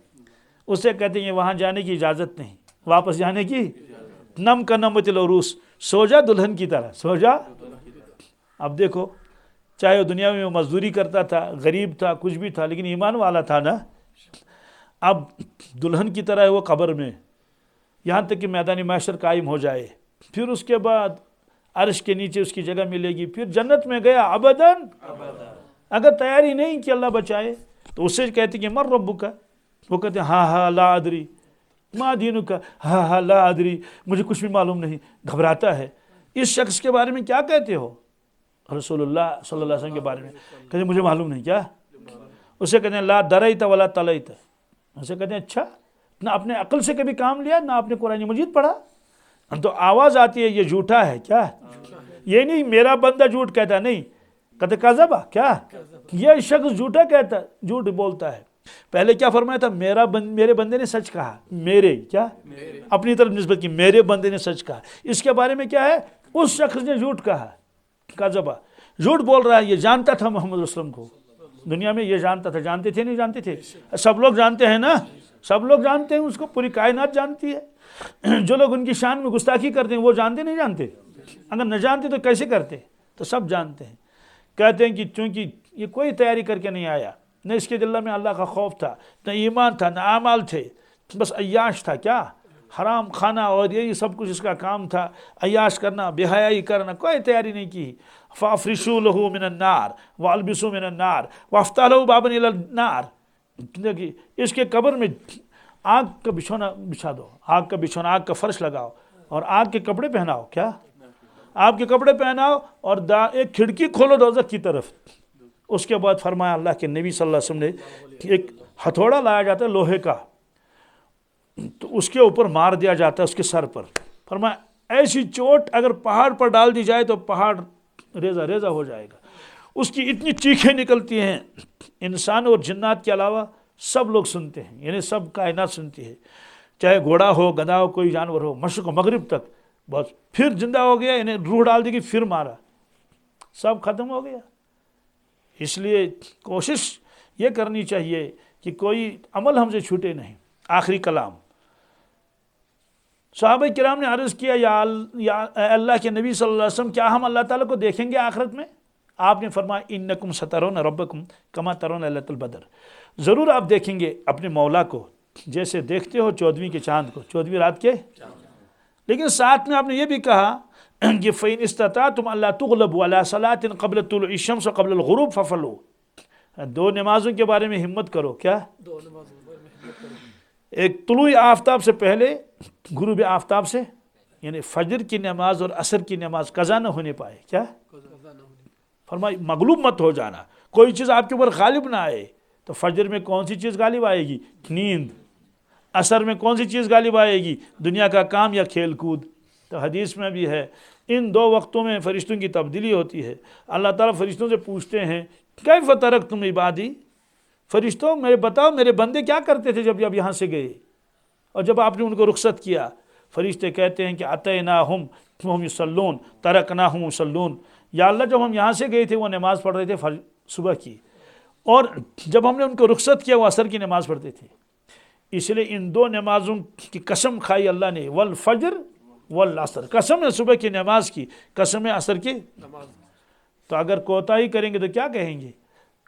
اس سے کہتے ہیں وہاں جانے کی اجازت نہیں، واپس جانے کی. نم کا نمت العروس، سو جا دلہن کی طرح، سو جا. اب دیکھو، چاہے وہ دنیا میں مزدوری کرتا تھا، غریب تھا، کچھ بھی تھا، لیکن ایمان والا تھا نا. اب دلہن کی طرح ہے وہ قبر میں، یہاں تک کہ میدان محشر قائم ہو جائے. پھر اس کے بعد عرش کے نیچے اس کی جگہ ملے گی. پھر جنت میں گیا ابداً. اگر تیاری نہیں کہ اللہ بچائے تو اس سے کہتے کہ مر ربک، وہ کہتے ہیں ہاں لا ادری، ما دینک، ہاں لا ادری، مجھے کچھ بھی معلوم نہیں. گھبراتا ہے. اس شخص کے بارے میں کیا کہتے ہو؟ رسول اللہ صلی اللہ علیہ وسلم کے بارے میں کہتے ہیں مجھے معلوم نہیں. کیا؟ اسے کہتے ہیں لا دریت ولا تلیت. اسے کہتے ہیں اچھا، نہ اپنے عقل سے کبھی کام لیا، نہ اپنے قرآن مجید پڑھا. تو آواز آتی ہے یہ جھوٹا ہے. کیا؟ یہ نہیں میرا بندہ جھوٹ کہتا، نہیں، کہتے کذبا. کیا؟ یہ شخص جھوٹا کہتا، جھوٹ بولتا ہے. پہلے کیا فرمایا تھا؟ میرے بندے نے سچ کہا. میرے کیا؟ اپنی طرف نسبت کی، میرے بندے نے سچ کہا. اس کے بارے میں کیا ہے؟ اس شخص نے جھوٹ کہا، کذبا، جھوٹ بول رہا ہے. یہ جانتا تھا محمد رسول اللہ کو، دنیا میں یہ جانتا تھا. جانتے تھے نہیں جانتے تھے؟ سب لوگ جانتے ہیں نا، سب لوگ جانتے ہیں اس کو، پوری کائنات جانتی ہے. جو لوگ ان کی شان میں گستاخی کرتے ہیں وہ جانتے نہیں جانتے؟ اگر نہ جانتے تو کیسے کرتے؟ تو سب جانتے ہیں. کہتے ہیں کہ چونکہ یہ کوئی تیاری کر کے نہیں آیا، نہ اس کے دل میں اللہ کا خوف تھا، نہ ایمان تھا، نہ اعمال تھے، بس عیاش تھا. کیا؟ حرام کھانا اور یہی سب کچھ اس کا کام تھا، عیاش کرنا، بے حیائی کرنا، کوئی تیاری نہیں کی. فافرشوا له من النار والبسوا من النار وافتحوا له بابا الى النار. اس کے قبر میں آگ کا بچھونا بچھا دو، آگ کا بچھونا، آگ کا فرش لگاؤ، اور آگ کے کپڑے پہناؤ. کیا؟ آگ کے کپڑے پہناؤ، اور ایک کھڑکی کھولو دوزخ کی طرف. اس کے بعد فرمایا اللہ کے نبی صلی اللہ علیہ وسلم نے ایک ہتھوڑا لایا جاتا ہے لوہے کا، تو اس کے اوپر مار دیا جاتا ہے اس کے سر پر. فرمایا ایسی چوٹ اگر پہاڑ پر ڈال دی جائے تو پہاڑ ریزہ ریزہ ہو جائے گا. اس کی اتنی چیخیں نکلتی ہیں، انسان اور جنات کے علاوہ سب لوگ سنتے ہیں، یعنی سب کائنات سنتی ہے. چاہے گھوڑا ہو، گدھا ہو، کوئی جانور ہو، مشرق و مغرب تک. بس پھر زندہ ہو گیا، انہیں روح ڈال دی گئی، پھر مارا، سب ختم ہو گیا. اس لیے کوشش یہ کرنی چاہیے کہ کوئی عمل ہم سے چھوٹے نہیں. آخری کلام، صحابہ کرام نے عرض کیا یا اللہ کے نبی صلی اللہ علیہ وسلم کیا ہم اللہ تعالیٰ کو دیکھیں گے آخرت میں؟ آپ نے فرمایا انکم سترون ربکم کما ترون لیلۃ البدر، ضرور آپ دیکھیں گے اپنے مولا کو جیسے دیکھتے ہو 14ویں کے چاند کو، 14ویں رات کے. لیکن ساتھ میں آپ نے یہ بھی کہا کہ فَإِنِ اسْتَطَعْتُمْ أَلَّا تُغْلَبُوا عَلَىٰ صَلَاةٍ قَبْلَ طُلُوعِ الشَّمْسِ وَقَبْلَ الْغُرُوبِ فَافْعَلُوا. 2 نمازوں کے بارے میں ہمت کرو. کیا؟ ایک طلوع آفتاب سے پہلے، غروب آفتاب سے، یعنی فجر کی نماز اور عصر کی نماز قضا نہ ہونے پائے. کیا؟ فرمائی مغلوب مت ہو جانا، کوئی چیز آپ کے اوپر غالب نہ آئے. تو فجر میں کون سی چیز غالب آئے گی؟ نیند. عصر میں کون سی چیز غالب آئے گی؟ دنیا کا کام یا کھیل کود. تو حدیث میں بھی ہے ان 2 وقتوں میں فرشتوں کی تبدیلی ہوتی ہے. اللہ تعالیٰ فرشتوں سے پوچھتے ہیں کیف ترکتم عبادی، فرشتوں میرے بتاؤ میرے بندے کیا کرتے تھے جب یہاں سے گئے اور جب آپ نے ان کو رخصت کیا؟ فرشتے کہتے ہیں کہ اتیناہم وہم یصلون ترکناہم یصلون. یا اللہ جب ہم یہاں سے گئے تھے وہ نماز پڑھ رہے تھے صبح کی، اور جب ہم نے ان کو رخصت کیا وہ عصر کی نماز پڑھتے تھے. اس لیے ان دو نمازوں کی قسم کھائی اللہ نے، والفجر والعصر، قسم ہے صبح کی نماز کی، قسم ہے عصر کی. تو اگر کوتاہی کریں گے تو کیا کہیں گے؟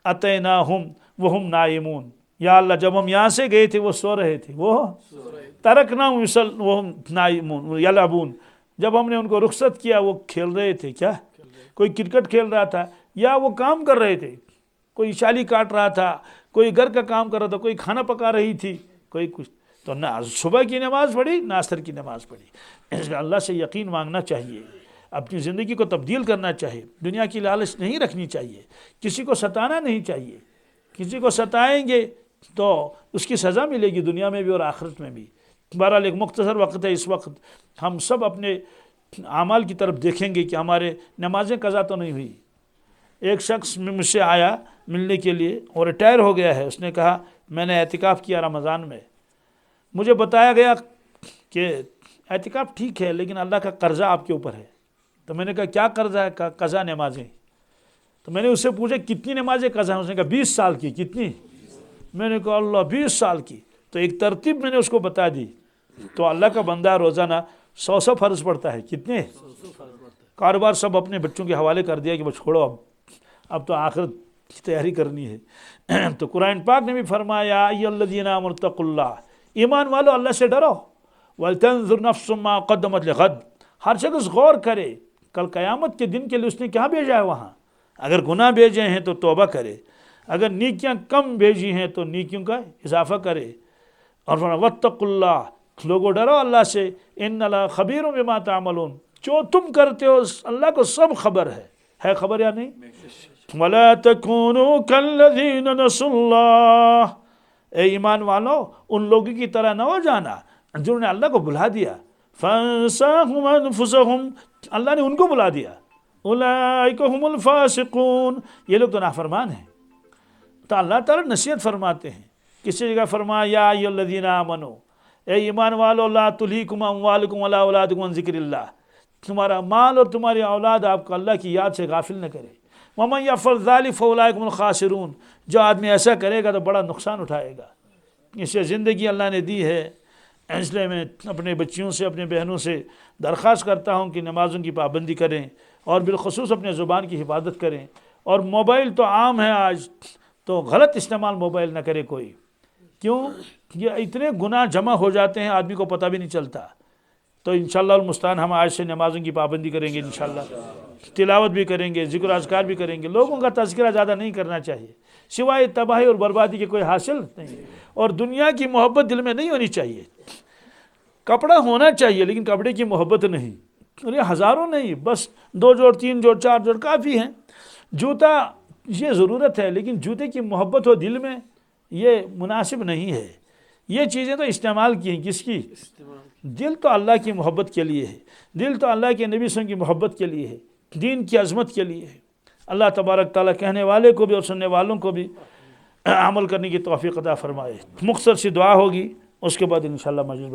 اتیناہم وہم نائمون، یا اللہ جب ہم یہاں سے گئے تھے وہ سو رہے تھے، وہ ترکناہم وہم نائمون یلعبون، جب ہم نے ان کو رخصت کیا وہ کھیل رہے تھے. کیا؟ کوئی کرکٹ کھیل رہا تھا، یا وہ کام کر رہے تھے، کوئی شالی کاٹ رہا تھا، کوئی گھر کا کام کر رہا تھا، کوئی کھانا پکا رہی تھی، کوئی کچھ. تو نہ صبح کی نماز پڑھی نہ عصر کی نماز پڑھی. اس لیے اللہ سے یقین مانگنا چاہیے، اپنی زندگی کو تبدیل کرنا چاہیے، دنیا کی لالچ نہیں رکھنی چاہیے، کسی کو ستانا نہیں چاہیے. کسی کو ستائیں گے تو اس کی سزا ملے گی دنیا میں بھی اور آخرت میں بھی. بہرحال ایک مختصر وقت ہے، اس وقت ہم سب اپنے اعمال کی طرف دیکھیں گے کہ ہمارے نمازیں قضا تو نہیں ہوئی. ایک شخص مجھ سے آیا ملنے کے لیے اور ریٹائر ہو گیا ہے. اس نے کہا میں نے اعتکاف کیا رمضان میں، مجھے بتایا گیا کہ اعتکاف ٹھیک ہے لیکن اللہ کا قرضہ آپ کے اوپر ہے. تو میں نے کہا کیا قرضہ ہے؟ کہا قضا نمازیں. تو میں نے اس سے پوچھا کتنی نمازیں قضا ہیں؟ اس نے کہا 20 سال کی. کتنی؟ میں نے کہا اللہ 20 سال کی. تو ایک ترتیب میں نے اس کو بتا دی. تو اللہ کا بندہ روزانہ 100 فرض پڑتا ہے. کتنے؟ کاروبار سب اپنے بچوں کے حوالے کر دیا کہ وہ چھوڑو، اب تو آخرت کی تیاری کرنی ہے. تو قرآن پاک نے بھی فرمایا ایھا الذین آمنوا اتقوا اللہ، ایمان والو اللہ سے ڈرو، ولتنظر نفس ما قدمت لغد، ہر شخص غور کرے کل قیامت کے دن کے لیے اس نے کیا بھیجا ہے وہاں. اگر گناہ بھیجے ہیں تو توبہ کرے، اگر نیکیاں کم بھیجی ہیں تو نیکیوں کا اضافہ کرے. اور فرمایا واتقوا اللہ، لوگوں ڈرو اللہ سے، ان اللہ خبیر بما تعملون، جو تم کرتے ہو اللہ کو سب خبر ہے خبر یا نہیں؟ وَلَا تَكُونُوا كَالَّذِينَ نَسُوا اللَّهَ، اے ایمان والو ان لوگوں کی طرح نہ ہو جانا جنہوں نے اللہ کو بھلا دیا. فَأَنسَاهُمْ أَنفُسَهُمْ، اللہ نے ان کو بھلا دیا. أُولَٰئِكَ هُمُ الْفَاسِقُونَ، یہ لوگ تو نافرمان ہیں. تو اللہ تعالیٰ نصیحت فرماتے ہیں. کسی جگہ فرمایا یا ایھا الذین آمنوا، اے ایمان والو لا تلہیکم اموالکم ولا اولادکم عن ذکر اللہ، تمہارا مال اور تمہاری اولاد آپ کو اللہ کی یاد سے غافل نہ کرے. وَمَن يَفْعَلْ ذَلِكَ فَأُولَٰئِكَ هُمُ الْخَاسِرُونَ، جو آدمی ایسا کرے گا تو بڑا نقصان اٹھائے گا. اسے زندگی اللہ نے دی ہے، اس لیے میں اپنے بچیوں سے اپنے بہنوں سے درخواست کرتا ہوں کہ نمازوں کی پابندی کریں اور بالخصوص اپنے زبان کی حفاظت کریں. اور موبائل تو عام ہے آج، تو غلط استعمال موبائل نہ کرے کوئی. کیوں؟ یہ اتنے گناہ جمع ہو جاتے ہیں آدمی کو پتہ بھی نہیں چلتا. تو انشاءاللہ المستعان ہم آج سے نمازوں کی پابندی کریں گے، انشاءاللہ تلاوت بھی کریں گے، ذکر و اذکار بھی کریں گے. لوگوں کا تذکرہ زیادہ نہیں کرنا چاہیے، سوائے تباہی اور بربادی کے کوئی حاصل نہیں. اور دنیا کی محبت دل میں نہیں ہونی چاہیے. کپڑا ہونا چاہیے لیکن کپڑے کی محبت نہیں. اور یہ ہزاروں نہیں، بس 2 جوڑ 3 جوڑ 4 جوڑ کافی ہیں. جوتا یہ ضرورت ہے لیکن جوتے کی محبت ہو دل میں، یہ مناسب نہیں ہے. یہ چیزیں تو استعمال کی ہیں، کس کی؟ دل تو اللہ کی محبت کے لیے ہے، دل تو اللہ کے نبی صلی اللہ علیہ وسلم کی محبت کے لیے ہے، دین کی عظمت کے لیے ہے. اللہ تبارک تعالیٰ کہنے والے کو بھی اور سننے والوں کو بھی عمل کرنے کی توفیق عطا فرمائے. مختصر سی دعا ہوگی، اس کے بعد انشاءاللہ مجلس